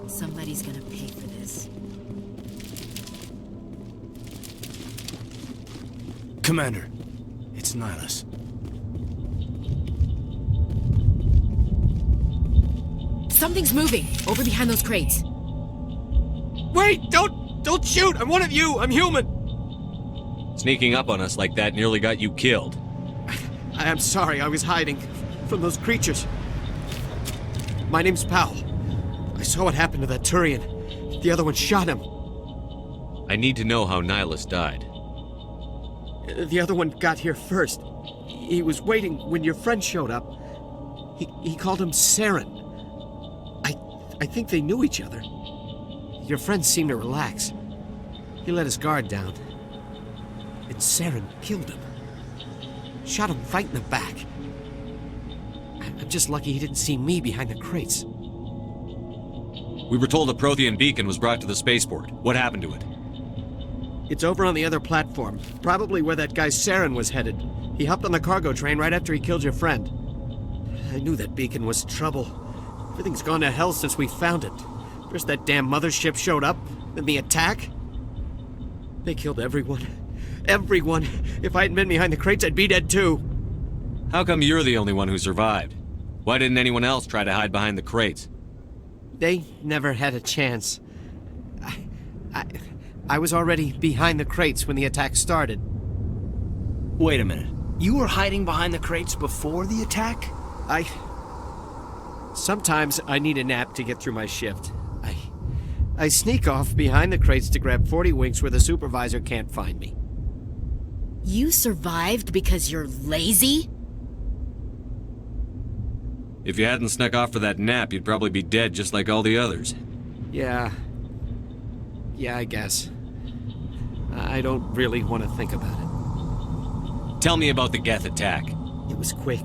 Somebody's gonna pay for this. Commander, it's Nihlus. Something's moving over behind those crates. Wait! Don't shoot! I'm one of you! I'm human! Sneaking up on us like that nearly got you killed. I'm sorry, I was hiding from those creatures. My name's Powell. I saw what happened to that Turian. The other one shot him. I need to know how Nihlus died. The other one got here first. He was waiting when your friend showed up. He called him Saren. I think they knew each other. Your friend seemed to relax. He let his guard down. And Saren killed him. Shot him right in the back. I'm just lucky he didn't see me behind the crates. We were told a Prothean beacon was brought to the spaceport. What happened to it? It's over on the other platform. Probably where that guy Saren was headed. He hopped on the cargo train right after he killed your friend. I knew that beacon was trouble. Everything's gone to hell since we found it. First that damn mothership showed up, then the attack. They killed everyone. Everyone! If I hadn't been behind the crates, I'd be dead too. How come you're the only one who survived? Why didn't anyone else try to hide behind the crates? They never had a chance. I was already behind the crates when the attack started. Wait a minute. You were hiding behind the crates before the attack? Sometimes I need a nap to get through my shift. I sneak off behind the crates to grab 40 winks where the supervisor can't find me. You survived because you're lazy? If you hadn't snuck off for that nap, you'd probably be dead just like all the others. Yeah, I guess. I don't really want to think about it. Tell me about the Geth attack. It was quick.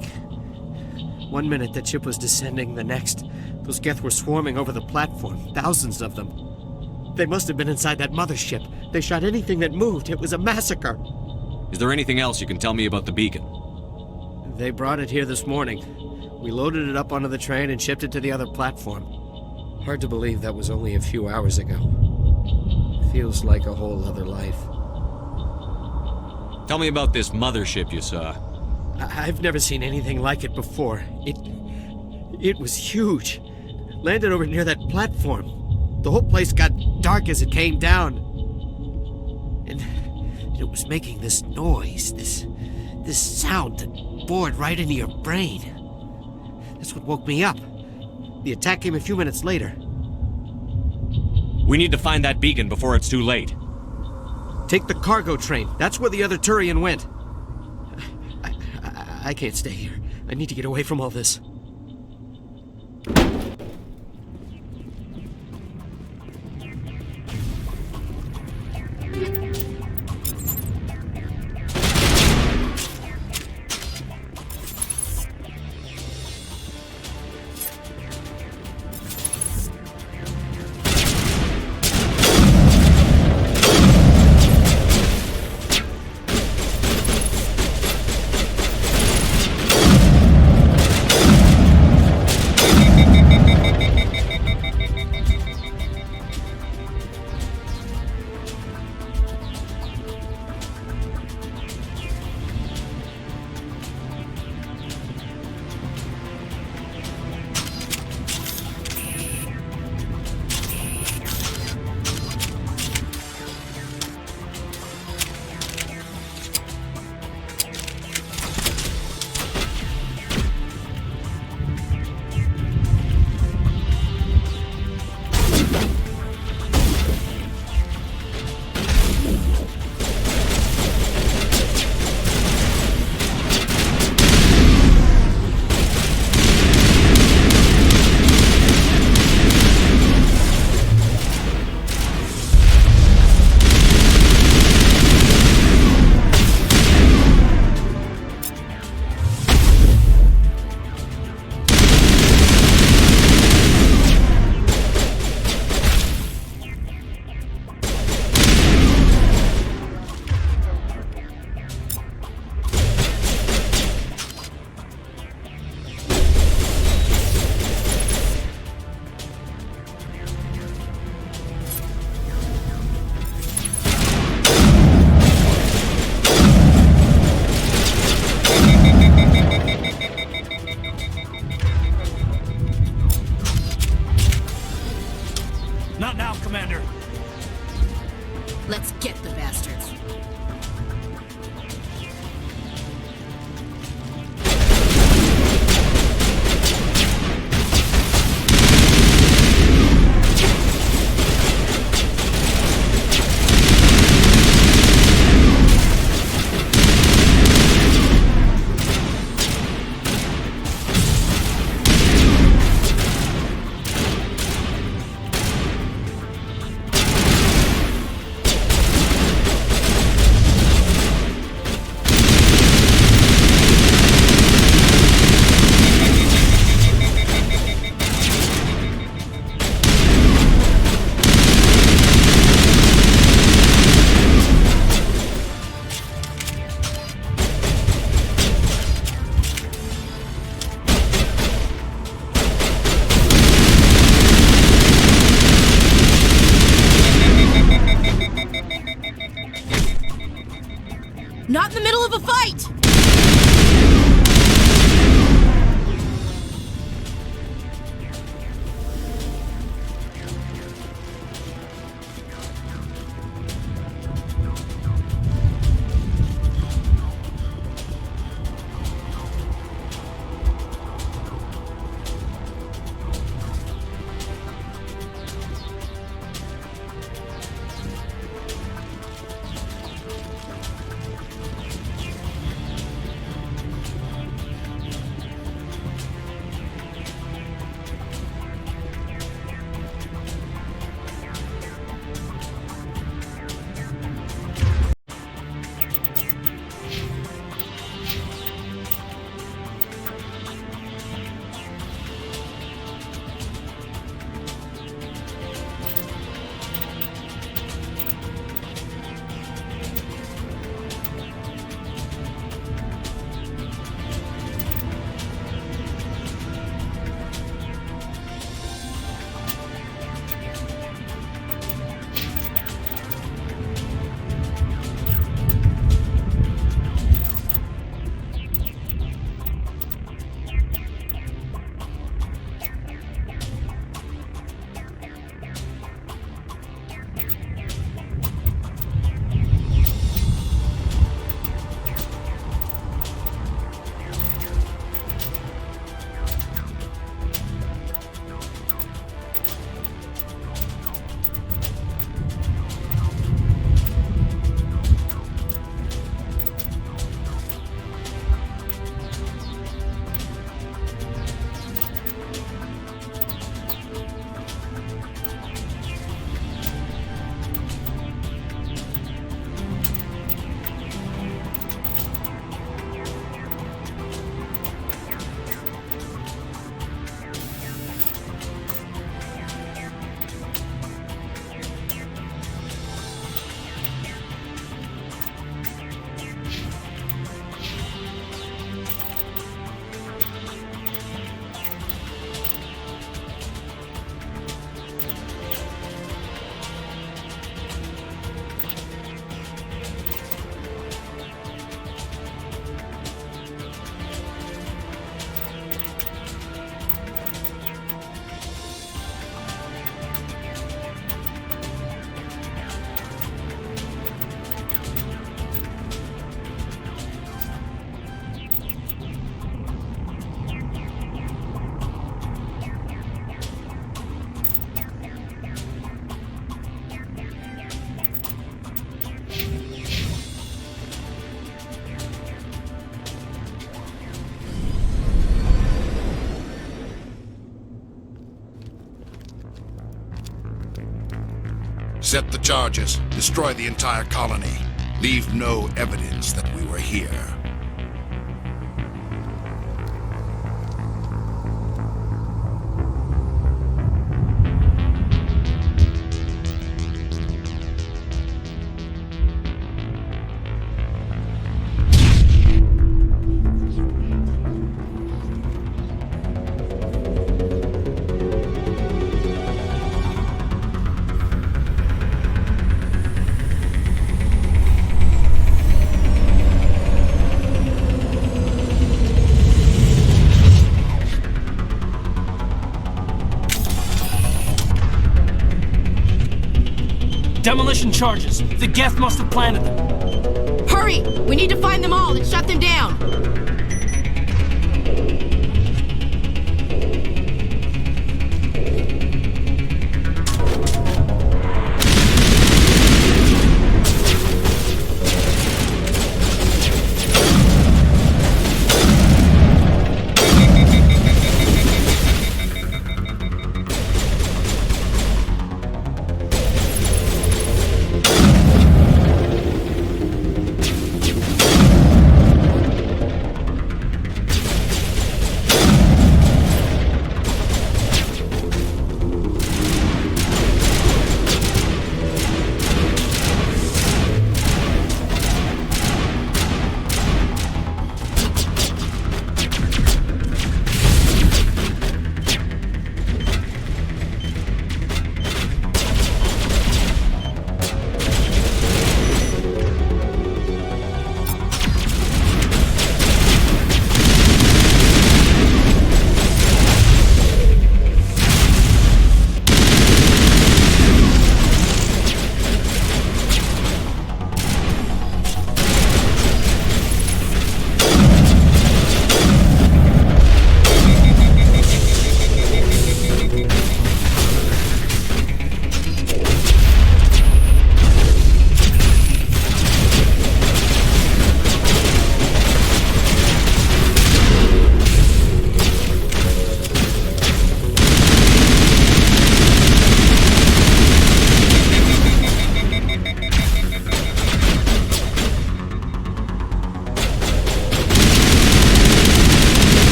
One minute that ship was descending, the next, those Geth were swarming over the platform, thousands of them. They must have been inside that mothership. They shot anything that moved. It was a massacre. Is there anything else you can tell me about the beacon? They brought it here this morning. We loaded it up onto the train and shipped it to the other platform. Hard to believe that was only a few hours ago. Feels like a whole other life. Tell me about this mothership you saw. I've never seen anything like it before. It was huge. Landed over near that platform. The whole place got dark as it came down. And it was making this noise, this sound that bored right into your brain. That's what woke me up. The attack came a few minutes later. We need to find that beacon before it's too late. Take the cargo train. That's where the other Turian went. I can't stay here. I need to get away from all this. Not now, Commander. Let's get the bastards. Not in the middle of a fight! Set the charges. Destroy the entire colony. Leave no evidence that we were here. Demolition charges. The Geth must have planted them. Hurry! We need to find them all and shut them down!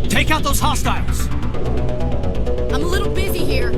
Take out those hostiles! I'm a little busy here.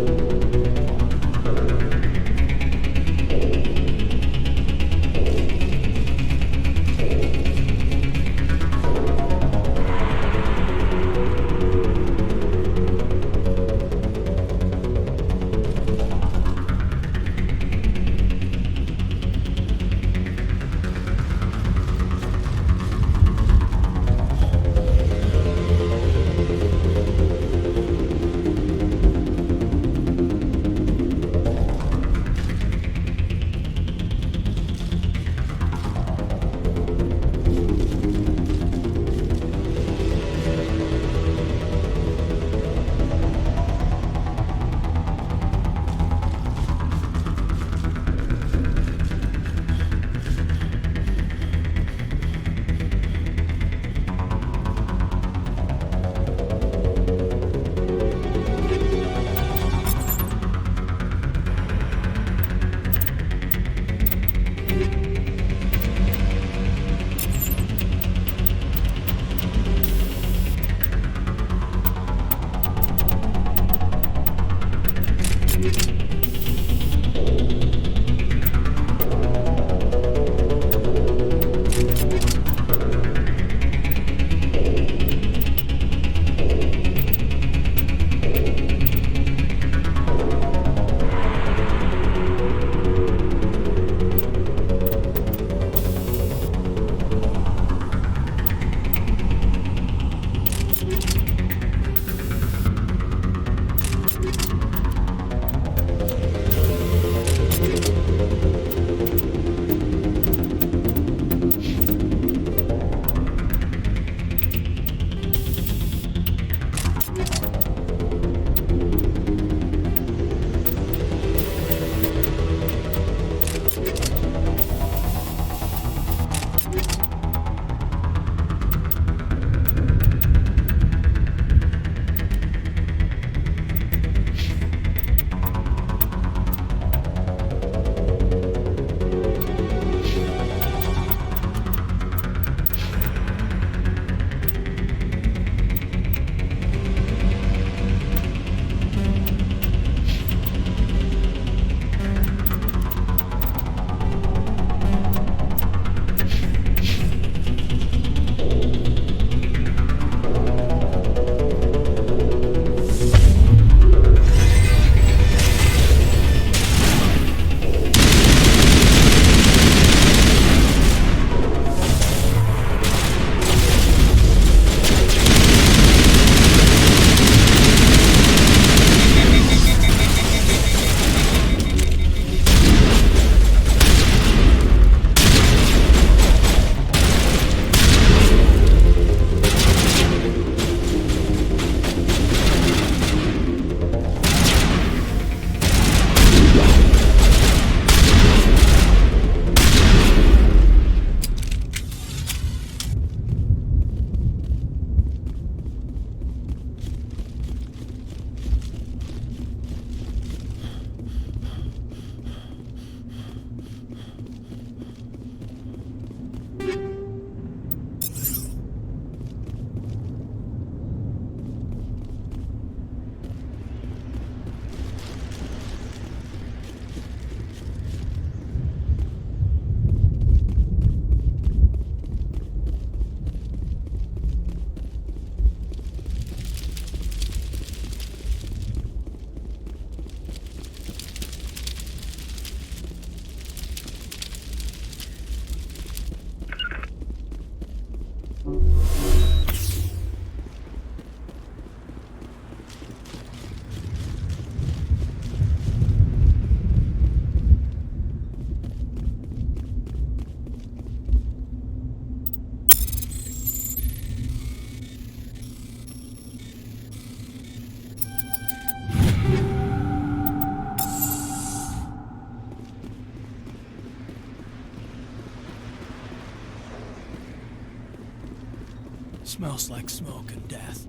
Smells like smoke and death.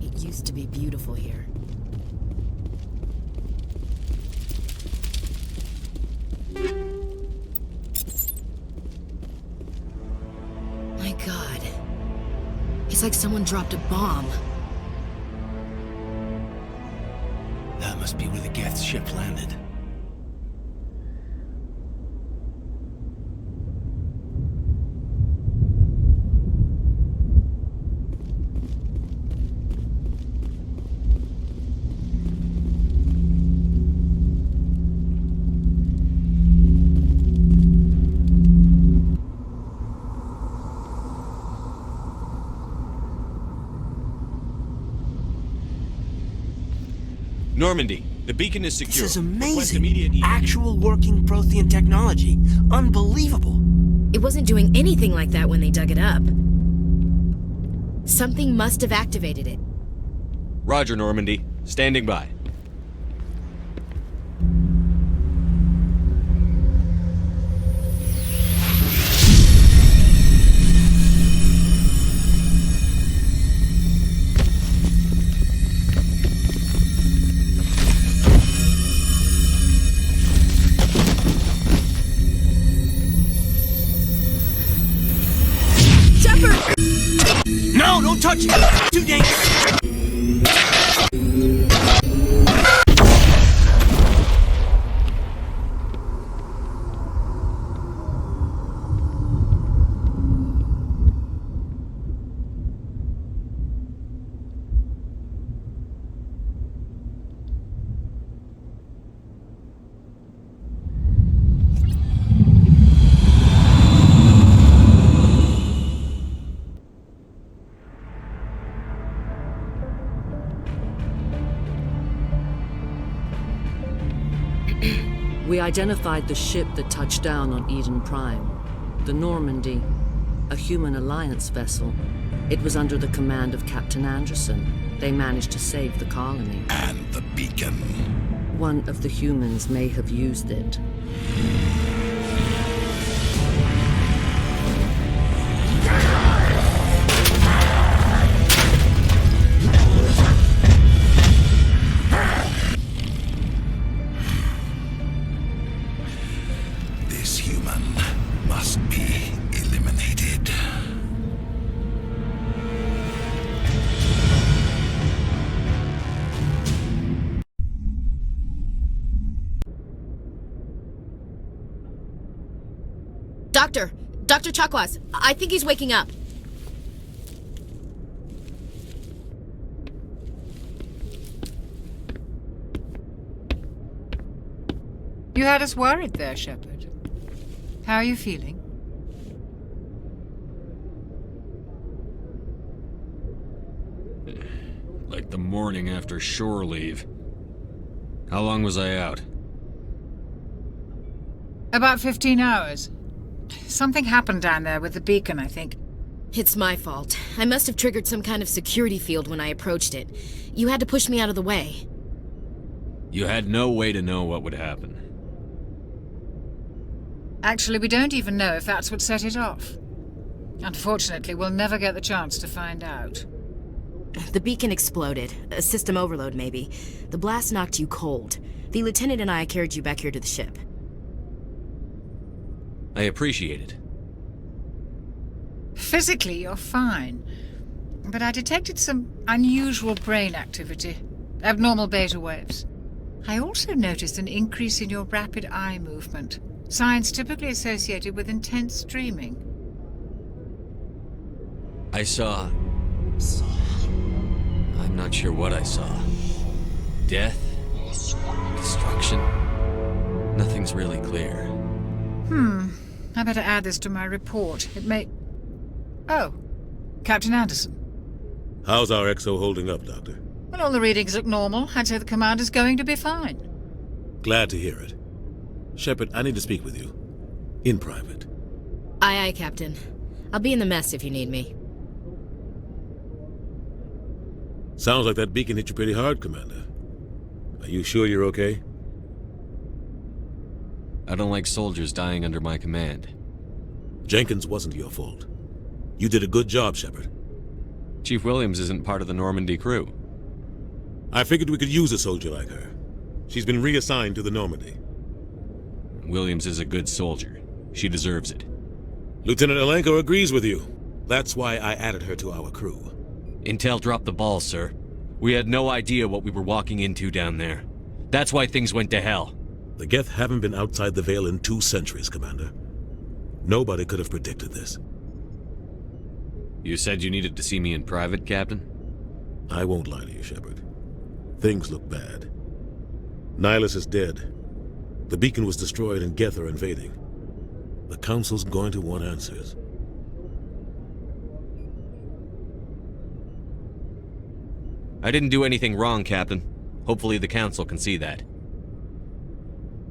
It used to be beautiful here. My God. It's like someone dropped a bomb. That must be where the Geth ship landed. Normandy, the beacon is secure. This is Request amazing. immediate Actual working Prothean technology. Unbelievable. It wasn't doing anything like that when they dug it up. Something must have activated it. Roger, Normandy. Standing by. No, don't touch it! Too dangerous! We identified the ship that touched down on Eden Prime. The Normandy, a human alliance vessel. It was under the command of Captain Anderson. They managed to save the colony. And the beacon. One of the humans may have used it. This human must be eliminated. Dr. Chakwas, I think he's waking up. You had us worried there, Shepard. How are you feeling? Like the morning after shore leave. How long was I out? About 15 hours. Something happened down there with the beacon, I think. It's my fault. I must have triggered some kind of security field when I approached it. You had to push me out of the way. You had no way to know what would happen. Actually, we don't even know if that's what set it off. Unfortunately, we'll never get the chance to find out. The beacon exploded. A system overload, maybe. The blast knocked you cold. The lieutenant and I carried you back here to the ship. I appreciate it. Physically, you're fine. But I detected some unusual brain activity. Abnormal beta waves. I also noticed an increase in your rapid eye movement. Signs typically associated with intense dreaming. I saw... I'm not sure what I saw. Death? Destruction? Nothing's really clear. I better add this to my report. It may... Oh, Captain Anderson. How's our XO holding up, Doctor? Well, all the readings look normal. I'd say the commander's going to be fine. Glad to hear it. Shepard, I need to speak with you. In private. Aye, Captain. I'll be in the mess if you need me. Sounds like that beacon hit you pretty hard, Commander. Are you sure you're okay? I don't like soldiers dying under my command. Jenkins wasn't your fault. You did a good job, Shepard. Chief Williams isn't part of the Normandy crew. I figured we could use a soldier like her. She's been reassigned to the Normandy. Williams is a good soldier. She deserves it. Lieutenant Alenko agrees with you. That's why I added her to our crew. Intel dropped the ball, sir. We had no idea what we were walking into down there. That's why things went to hell. The Geth haven't been outside the Veil in 2 centuries, Commander. Nobody could have predicted this. You said you needed to see me in private, Captain? I won't lie to you, Shepard. Things look bad. Nihlus is dead. The beacon was destroyed and Geth are invading. The Council's going to want answers. I didn't do anything wrong, Captain. Hopefully the Council can see that.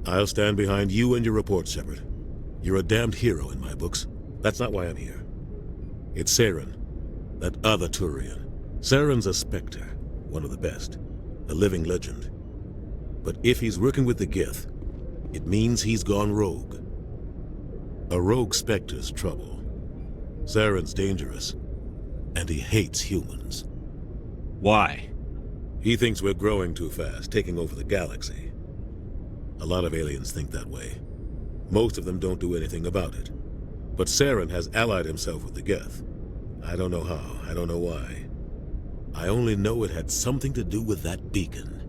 I'll stand behind you and your report, Shepard. You're a damned hero in my books. That's not why I'm here. It's Saren, that other Turian. Saren's a Spectre, one of the best, a living legend. But if he's working with the Geth, it means he's gone rogue. A rogue Spectre's trouble. Saren's dangerous, and he hates humans. Why? He thinks we're growing too fast, taking over the galaxy. A lot of aliens think that way. Most of them don't do anything about it. But Saren has allied himself with the Geth. I don't know how, I don't know why. I only know it had something to do with that beacon.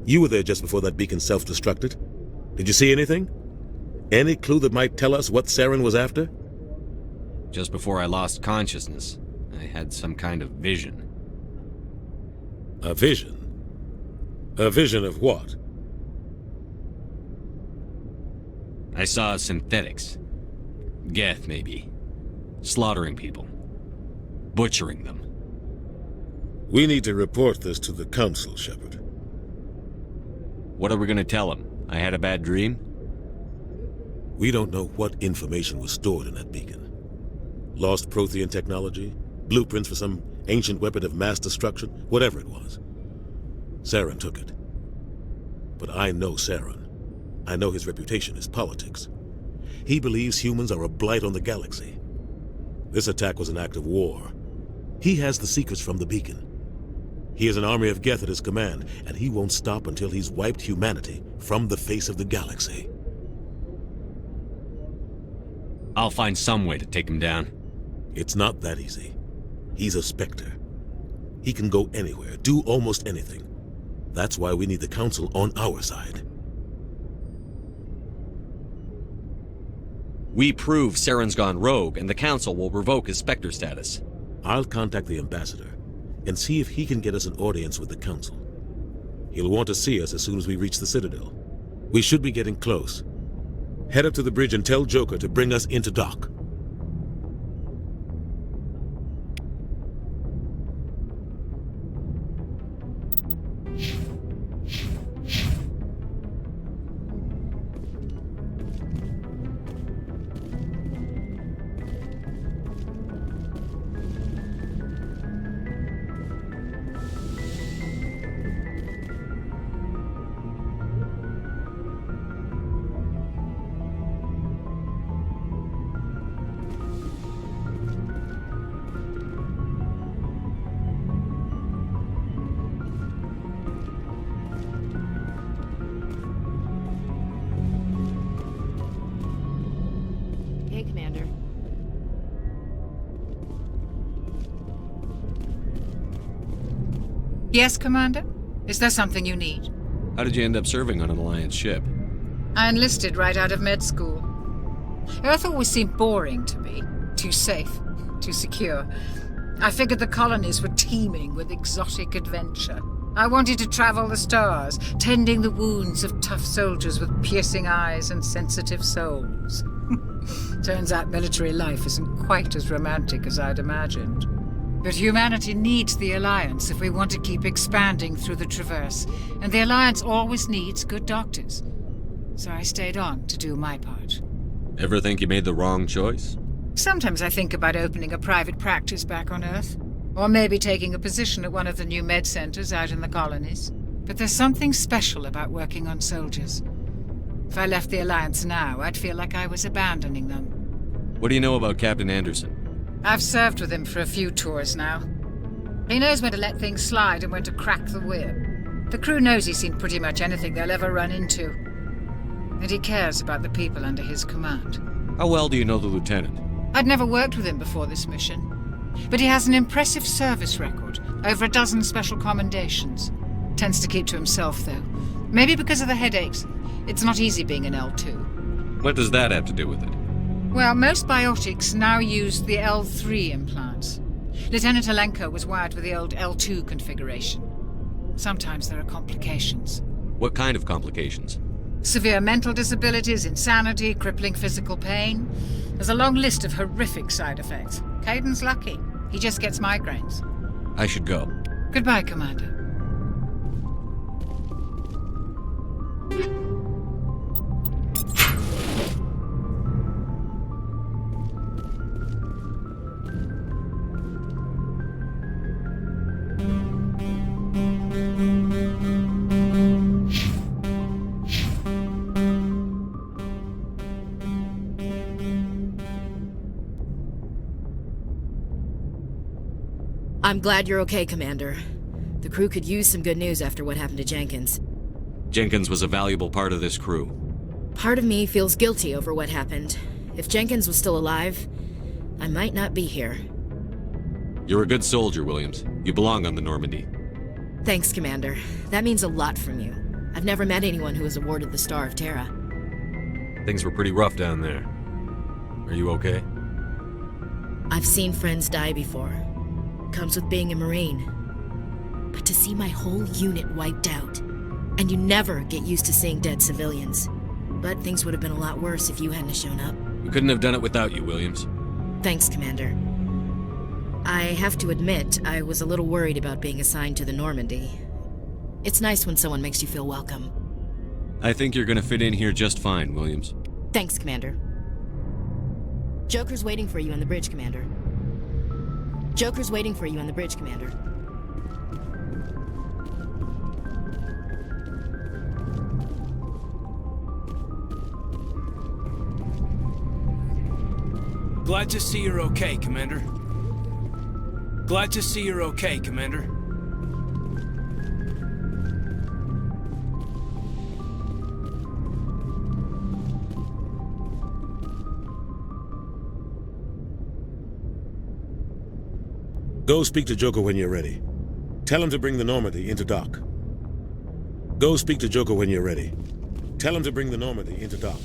You were there just before that beacon self-destructed. Did you see anything? Any clue that might tell us what Saren was after? Just before I lost consciousness, I had some kind of vision. A vision? A vision of what? I saw synthetics. Geth, maybe. Slaughtering people. Butchering them. We need to report this to the Council, Shepard. What are we gonna tell them? I had a bad dream? We don't know what information was stored in that beacon. Lost Prothean technology? Blueprints for some ancient weapon of mass destruction? Whatever it was. Saren took it. But I know Saren. I know his reputation is politics. He believes humans are a blight on the galaxy. This attack was an act of war. He has the secrets from the beacon. He has an army of Geth at his command, and he won't stop until he's wiped humanity from the face of the galaxy. I'll find some way to take him down. It's not that easy. He's a Spectre. He can go anywhere, do almost anything. That's why we need the Council on our side. We prove Saren's gone rogue, and the Council will revoke his Spectre status. I'll contact the Ambassador and see if he can get us an audience with the Council. He'll want to see us as soon as we reach the Citadel. We should be getting close. Head up to the bridge and tell Joker to bring us into dock. Yes, Commander? Is there something you need? How did you end up serving on an Alliance ship? I enlisted right out of med school. Earth always seemed boring to me. Too safe, too secure. I figured the colonies were teeming with exotic adventure. I wanted to travel the stars, tending the wounds of tough soldiers with piercing eyes and sensitive souls. Turns out military life isn't quite as romantic as I'd imagined. But humanity needs the Alliance if we want to keep expanding through the Traverse, and the Alliance always needs good doctors. So I stayed on to do my part. Ever think you made the wrong choice? Sometimes I think about opening a private practice back on Earth, or maybe taking a position at one of the new med centers out in the colonies. But there's something special about working on soldiers. If I left the Alliance now, I'd feel like I was abandoning them. What do you know about Captain Anderson? I've served with him for a few tours now. He knows when to let things slide and when to crack the whip. The crew knows he's seen pretty much anything they'll ever run into. And he cares about the people under his command. How well do you know the lieutenant? I'd never worked with him before this mission. But he has an impressive service record, over a dozen special commendations. Tends to keep to himself, though. Maybe because of the headaches. It's not easy being an L2. What does that have to do with it? Well, most biotics now use the L3 implants. Lieutenant Alenko was wired with the old L2 configuration. Sometimes there are complications. What kind of complications? Severe mental disabilities, insanity, crippling physical pain. There's a long list of horrific side effects. Caden's lucky. He just gets migraines. I should go. Goodbye, Commander. I'm glad you're okay, Commander. The crew could use some good news after what happened to Jenkins. Jenkins was a valuable part of this crew. Part of me feels guilty over what happened. If Jenkins was still alive, I might not be here. You're a good soldier, Williams. You belong on the Normandy. Thanks, Commander. That means a lot from you. I've never met anyone who was awarded the Star of Terra. Things were pretty rough down there. Are you okay? I've seen friends die before. Comes with being a Marine. But to see my whole unit wiped out, and you never get used to seeing dead civilians. But things would have been a lot worse if you hadn't shown up. We couldn't have done it without you, Williams. Thanks, Commander. I have to admit, I was a little worried about being assigned to the Normandy. It's nice when someone makes you feel welcome. I think you're gonna fit in here just fine, Williams. Thanks, Commander. Joker's waiting for you on the bridge, Commander. Joker's waiting for you on the bridge, Commander. Glad to see you're okay, Commander. Glad to see you're okay, Commander. Go speak to Joker when you're ready. Tell him to bring the Normandy into dock. Go speak to Joker when you're ready. Tell him to bring the Normandy into dock.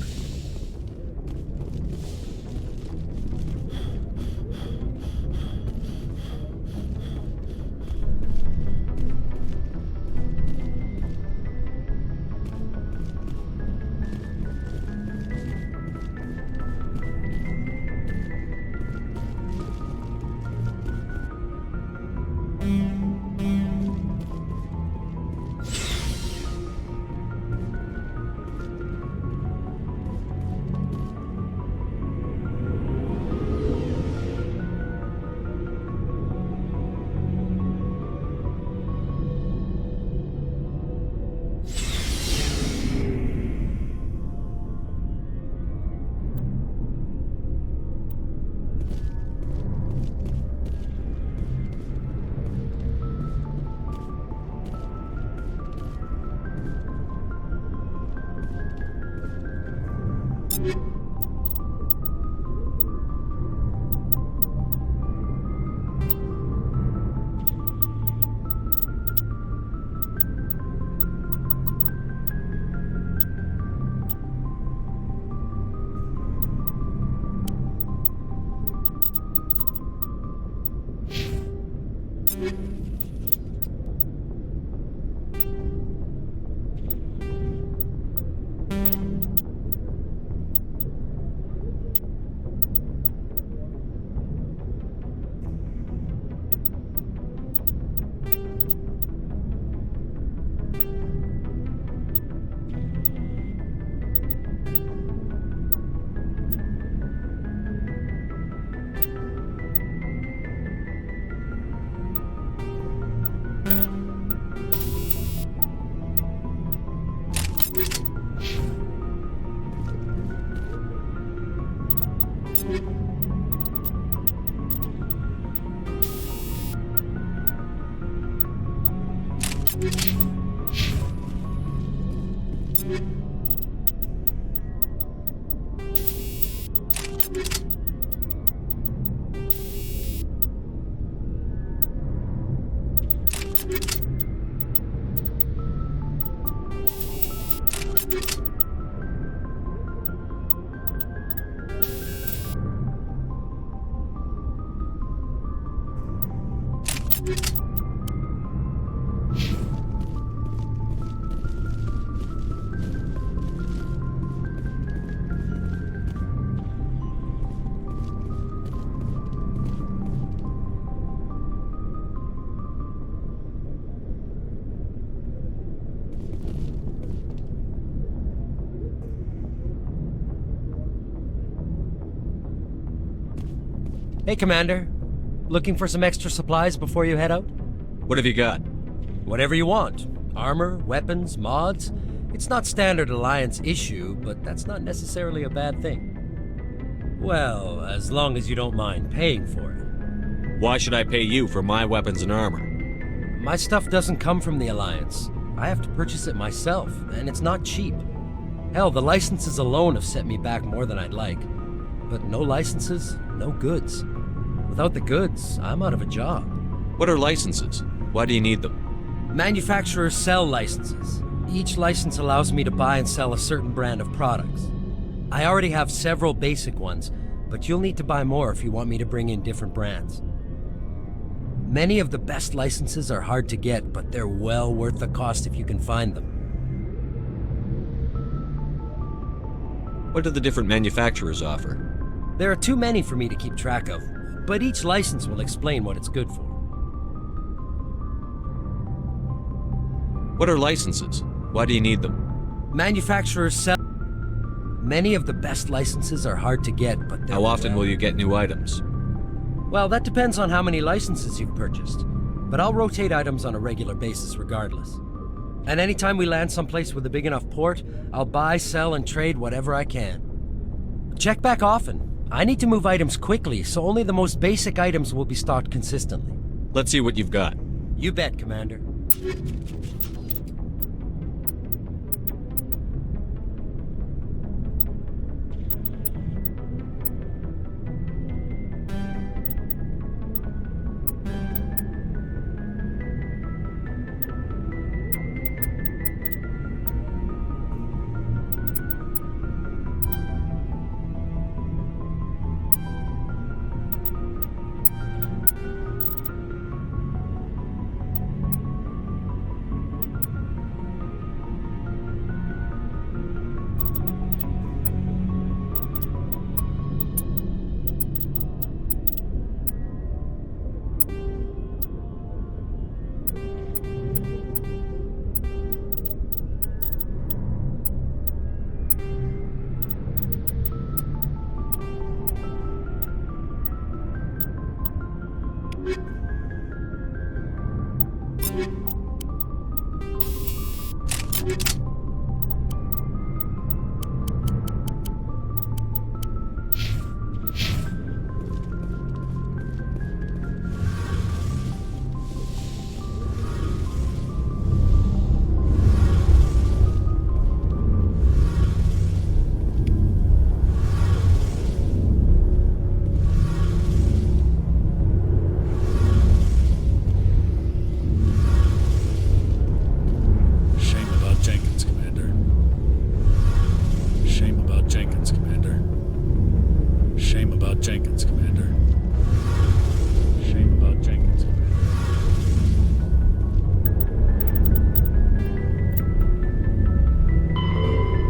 Hey, Commander. Looking for some extra supplies before you head out? What have you got? Whatever you want. Armor, weapons, mods. It's not standard Alliance issue, but that's not necessarily a bad thing. Well, as long as you don't mind paying for it. Why should I pay you for my weapons and armor? My stuff doesn't come from the Alliance. I have to purchase it myself, and it's not cheap. Hell, the licenses alone have set me back more than I'd like. But no licenses, no goods. Without the goods, I'm out of a job. What are licenses? Why do you need them? Manufacturers sell licenses. Each license allows me to buy and sell a certain brand of products. I already have several basic ones, but you'll need to buy more if you want me to bring in different brands. Many of the best licenses are hard to get, but they're well worth the cost if you can find them. What do the different manufacturers offer? There are too many for me to keep track of, but each license will explain what it's good for. What are licenses? Why do you need them? Manufacturers sell... Many of the best licenses are hard to get, but they're... How often will you get new items? Well, that depends on how many licenses you've purchased, but I'll rotate items on a regular basis regardless. And anytime we land someplace with a big enough port, I'll buy, sell, and trade whatever I can. Check back often. I need to move items quickly, so only the most basic items will be stocked consistently. Let's see what you've got. You bet, Commander. Jenkins, Commander. Shame about Jenkins, Commander.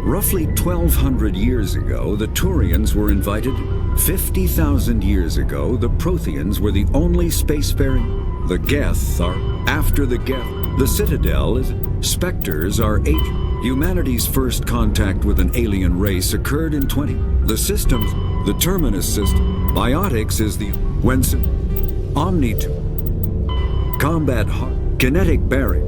Roughly 1,200 years ago, the Turians were invited. 50,000 years ago, the Protheans were the only spacefaring. The Geth are after the Geth. The Citadel is. Spectres are 8. Humanity's first contact with an alien race occurred in 20. The systems, the Terminus system. Biotics is the Wenson. Omnit. Combat heart. Kinetic bearing.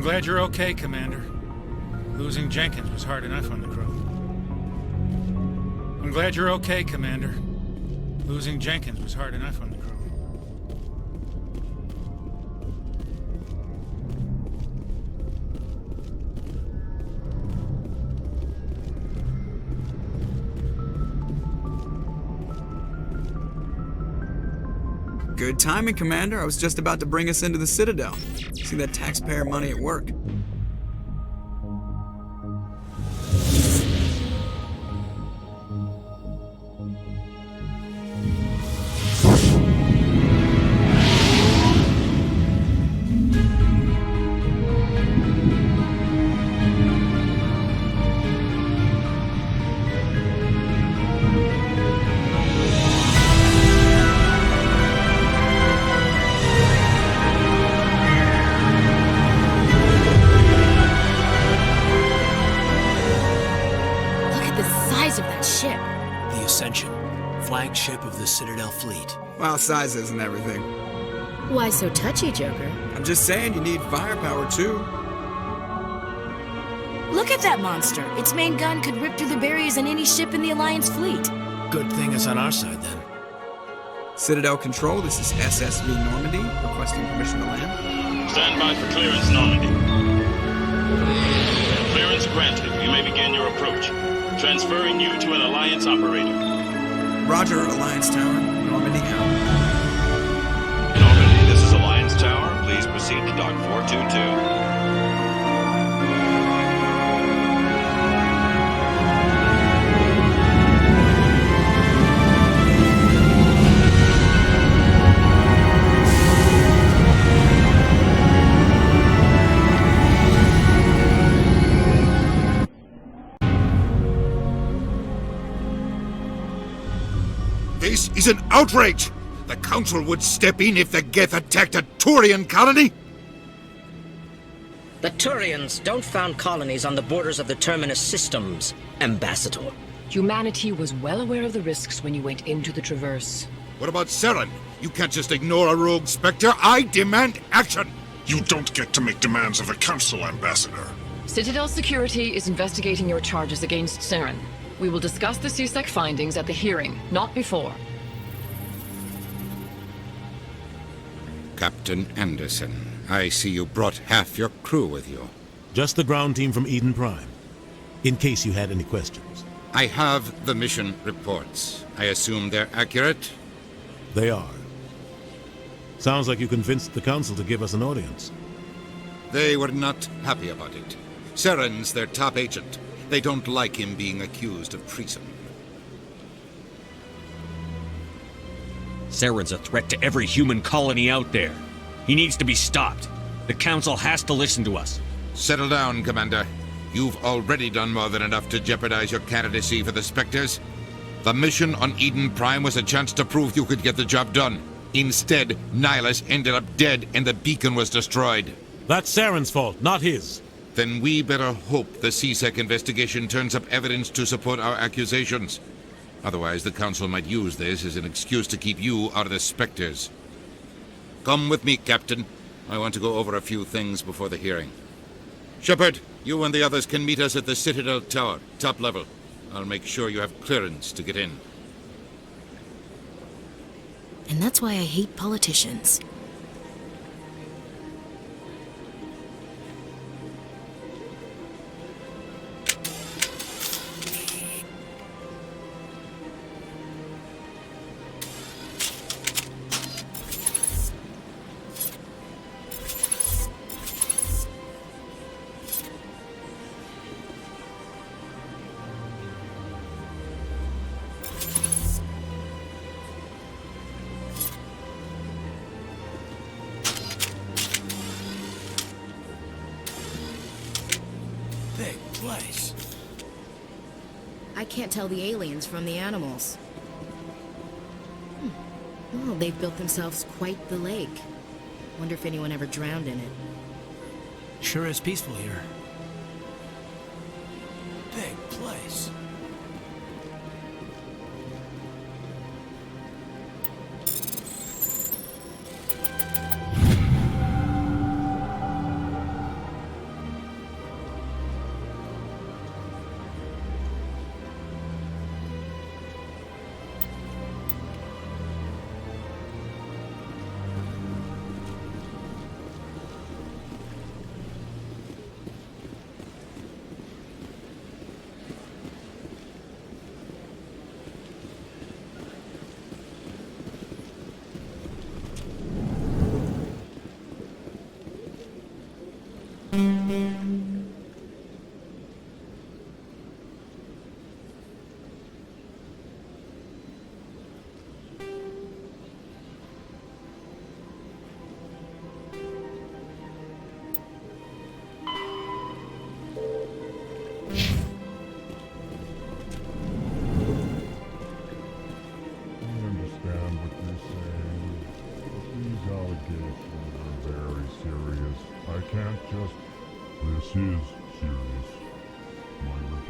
glad you're okay, Commander. Losing Jenkins was hard enough on the crew. I'm glad you're okay, Commander. Losing Jenkins was hard enough on the crew. Good timing, Commander. I was just about to bring us into the Citadel. See that taxpayer money at work. Flagship of the Citadel fleet. Well, size isn't everything. Why so touchy, Joker? I'm just saying you need firepower, too. Look at that monster. Its main gun could rip through the barriers in any ship in the Alliance fleet. Good thing it's on our side, then. Citadel Control, this is SSV Normandy, requesting permission to land. Stand by for clearance, Normandy. Clearance granted. You may begin your approach. Transferring you to an Alliance operator. Roger, Alliance Tower. Normandy out. Normandy, this is Alliance Tower. Please proceed to Dock 422. This is an outrage! The Council would step in if the Geth attacked a Turian colony? The Turians don't found colonies on the borders of the Terminus systems, Ambassador. Humanity was well aware of the risks when you went into the Traverse. What about Saren? You can't just ignore a rogue Spectre. I demand action! You don't get to make demands of the Council, Ambassador. Citadel Security is investigating your charges against Saren. We will discuss the CSEC findings at the hearing, not before. Captain Anderson, I see you brought half your crew with you. Just the ground team from Eden Prime, in case you had any questions. I have the mission reports. I assume they're accurate? They are. Sounds like you convinced the Council to give us an audience. They were not happy about it. Saren's their top agent. They don't like him being accused of treason. Saren's a threat to every human colony out there. He needs to be stopped. The Council has to listen to us. Settle down, Commander. You've already done more than enough to jeopardize your candidacy for the Spectres. The mission on Eden Prime was a chance to prove you could get the job done. Instead, Nihlus ended up dead and the beacon was destroyed. That's Saren's fault, not his. Then we better hope the CSEC investigation turns up evidence to support our accusations. Otherwise, the Council might use this as an excuse to keep you out of the Spectres. Come with me, Captain. I want to go over a few things before the hearing. Shepard, you and the others can meet us at the Citadel Tower, top level. I'll make sure you have clearance to get in. And that's why I hate politicians. I can't tell the aliens from the animals. Well, they've built themselves quite the lake. Wonder if anyone ever drowned in it. Sure is peaceful here. Big place.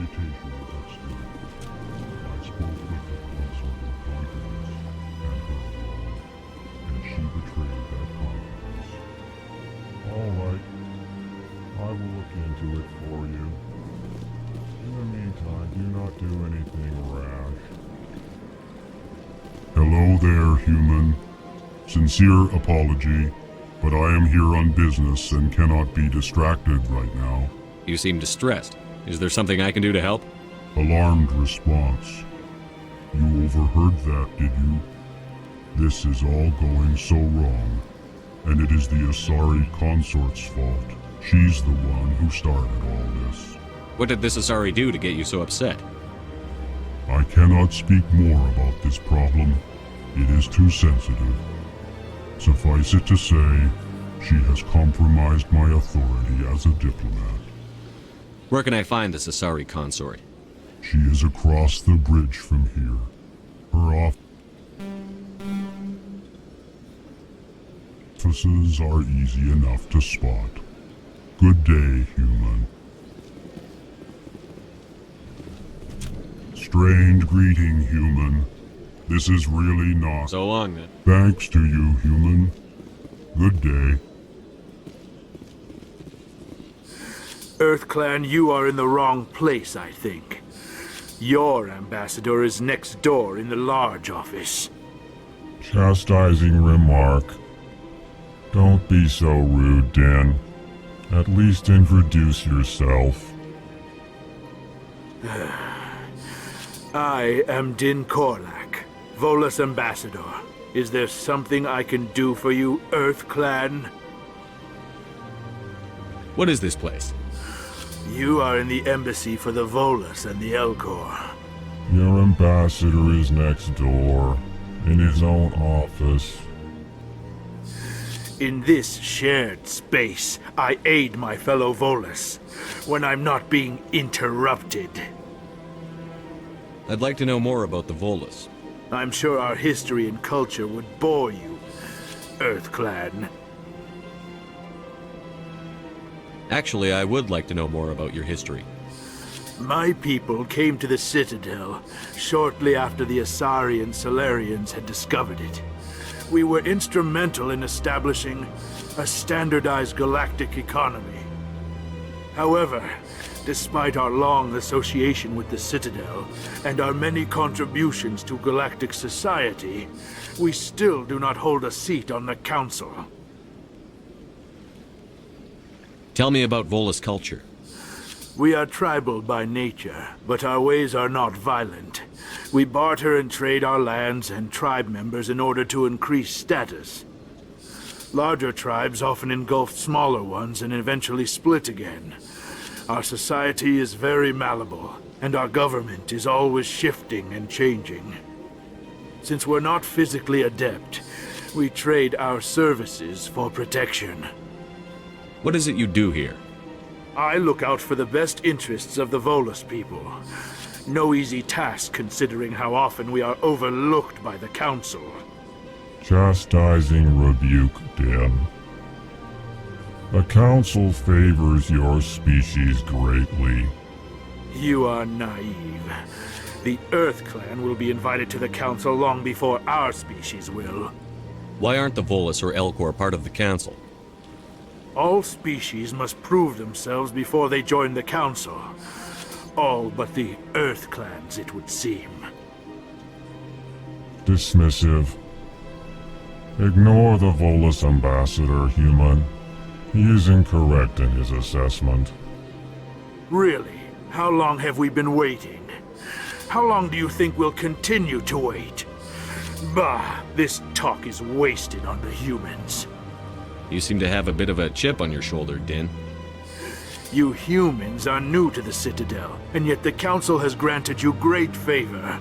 reputation was at stake. I spoke with the consort in confidence, and her alone, and she betrayed that confidence. All right. I will look into it for you. In the meantime, do not do anything rash. Hello there, human. Sincere apology, but I am here on business and cannot be distracted right now. You seem distressed. Is there something I can do to help? Alarmed response. You overheard that, did you? This is all going so wrong, and it is the Asari consort's fault. She's the one who started all this. What did this Asari do to get you so upset? I cannot speak more about this problem. It is too sensitive. Suffice it to say, she has compromised my authority as a diplomat. Where can I find this Asari consort? She is across the bridge from here. Her offices are easy enough to spot. Good day, human. Strange greeting, human. This is really not... So long, then. Thanks to you, human. Good day. EarthClan, you are in the wrong place, I think. Your ambassador is next door in the large office. Chastising remark. Don't be so rude, Din. At least introduce yourself. I am Din Korlak, Volus ambassador. Is there something I can do for you, EarthClan? What is this place? You are in the embassy for the Volus and the Elcor. Your ambassador is next door, in his own office. In this shared space, I aid my fellow Volus when I'm not being interrupted. I'd like to know more about the Volus. I'm sure our history and culture would bore you, EarthClan. Actually, I would like to know more about your history. My people came to the Citadel shortly after the Asari and Salarians had discovered it. We were instrumental in establishing a standardized galactic economy. However, despite our long association with the Citadel and our many contributions to galactic society, we still do not hold a seat on the Council. Tell me about Volus culture. We are tribal by nature, but our ways are not violent. We barter and trade our lands and tribe members in order to increase status. Larger tribes often engulf smaller ones and eventually split again. Our society is very malleable, and our government is always shifting and changing. Since we're not physically adept, we trade our services for protection. What is it you do here? I look out for the best interests of the Volus people. No easy task considering how often we are overlooked by the Council. Chastising rebuke, Din. The Council favors your species greatly. You are naive. The EarthClan will be invited to the Council long before our species will. Why aren't the Volus or Elcor part of the Council? All species must prove themselves before they join the Council. All but the EarthClans, it would seem. Dismissive. Ignore the Volus ambassador, human. He is incorrect in his assessment. Really? How long have we been waiting? How long do you think we'll continue to wait? Bah, this talk is wasted on the humans. You seem to have a bit of a chip on your shoulder, Din. You humans are new to the Citadel, and yet the Council has granted you great favor.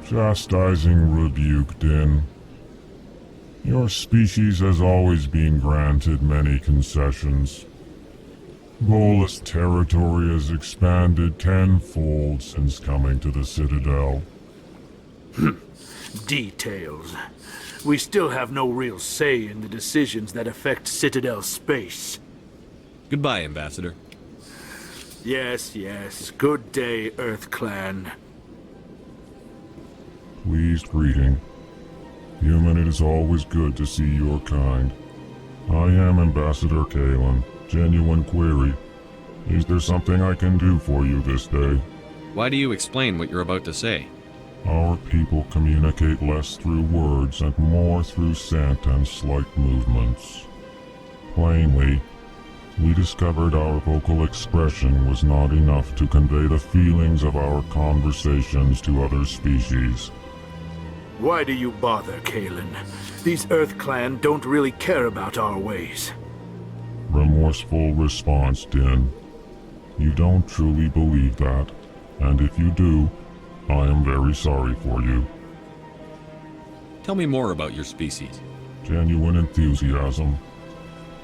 Chastising rebuke, Din. Your species has always been granted many concessions. Volus territory has expanded tenfold since coming to the Citadel. Details. We still have no real say in the decisions that affect Citadel space. Goodbye, Ambassador. Yes, yes. Good day, Earth Clan. Pleased greeting. Human, it is always good to see your kind. I am Ambassador Kalen. Genuine query. Is there something I can do for you this day? Why do you explain what you're about to say? Our people communicate less through words and more through scent and slight movements. Plainly, we discovered our vocal expression was not enough to convey the feelings of our conversations to other species. Why do you bother, Kalen? These Earth Clan don't really care about our ways. Remorseful response, Din. You don't truly believe that, and if you do, I am very sorry for you. Tell me more about your species. Genuine enthusiasm.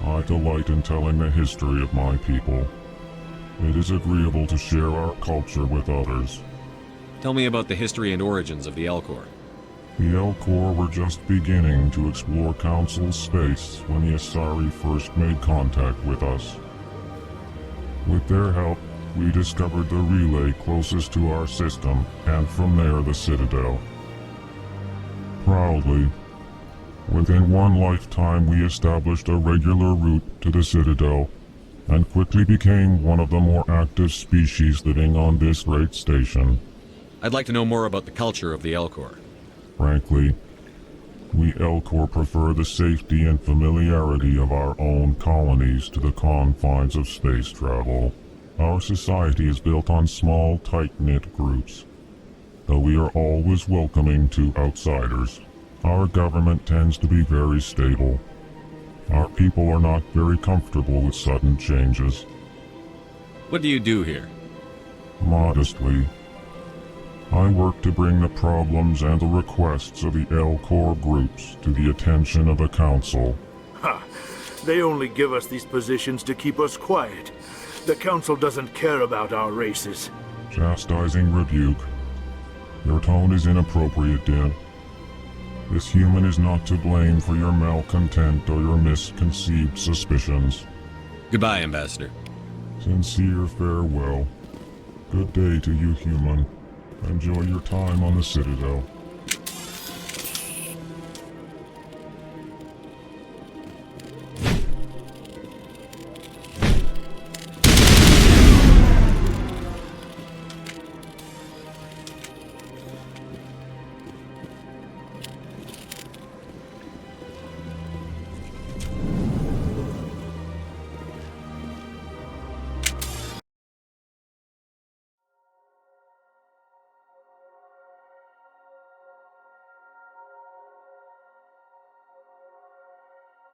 I delight in telling the history of my people. It is agreeable to share our culture with others. Tell me about the history and origins of the Elcor. The Elcor were just beginning to explore Council space when the Asari first made contact with us. With their help, we discovered the relay closest to our system, and from there the Citadel. Proudly, within one lifetime we established a regular route to the Citadel, and quickly became one of the more active species living on this great station. I'd like to know more about the culture of the Elcor. Frankly, we Elcor prefer the safety and familiarity of our own colonies to the confines of space travel. Our society is built on small, tight-knit groups, though we are always welcoming to outsiders. Our government tends to be very stable. Our people are not very comfortable with sudden changes. What do you do here? Modestly, I work to bring the problems and the requests of the Elcor groups to the attention of the Council. Ha! They only give us these positions to keep us quiet. The Council doesn't care about our races. Chastising rebuke. Your tone is inappropriate, Din. This human is not to blame for your malcontent or your misconceived suspicions. Goodbye, Ambassador. Sincere farewell. Good day to you, human. Enjoy your time on the Citadel.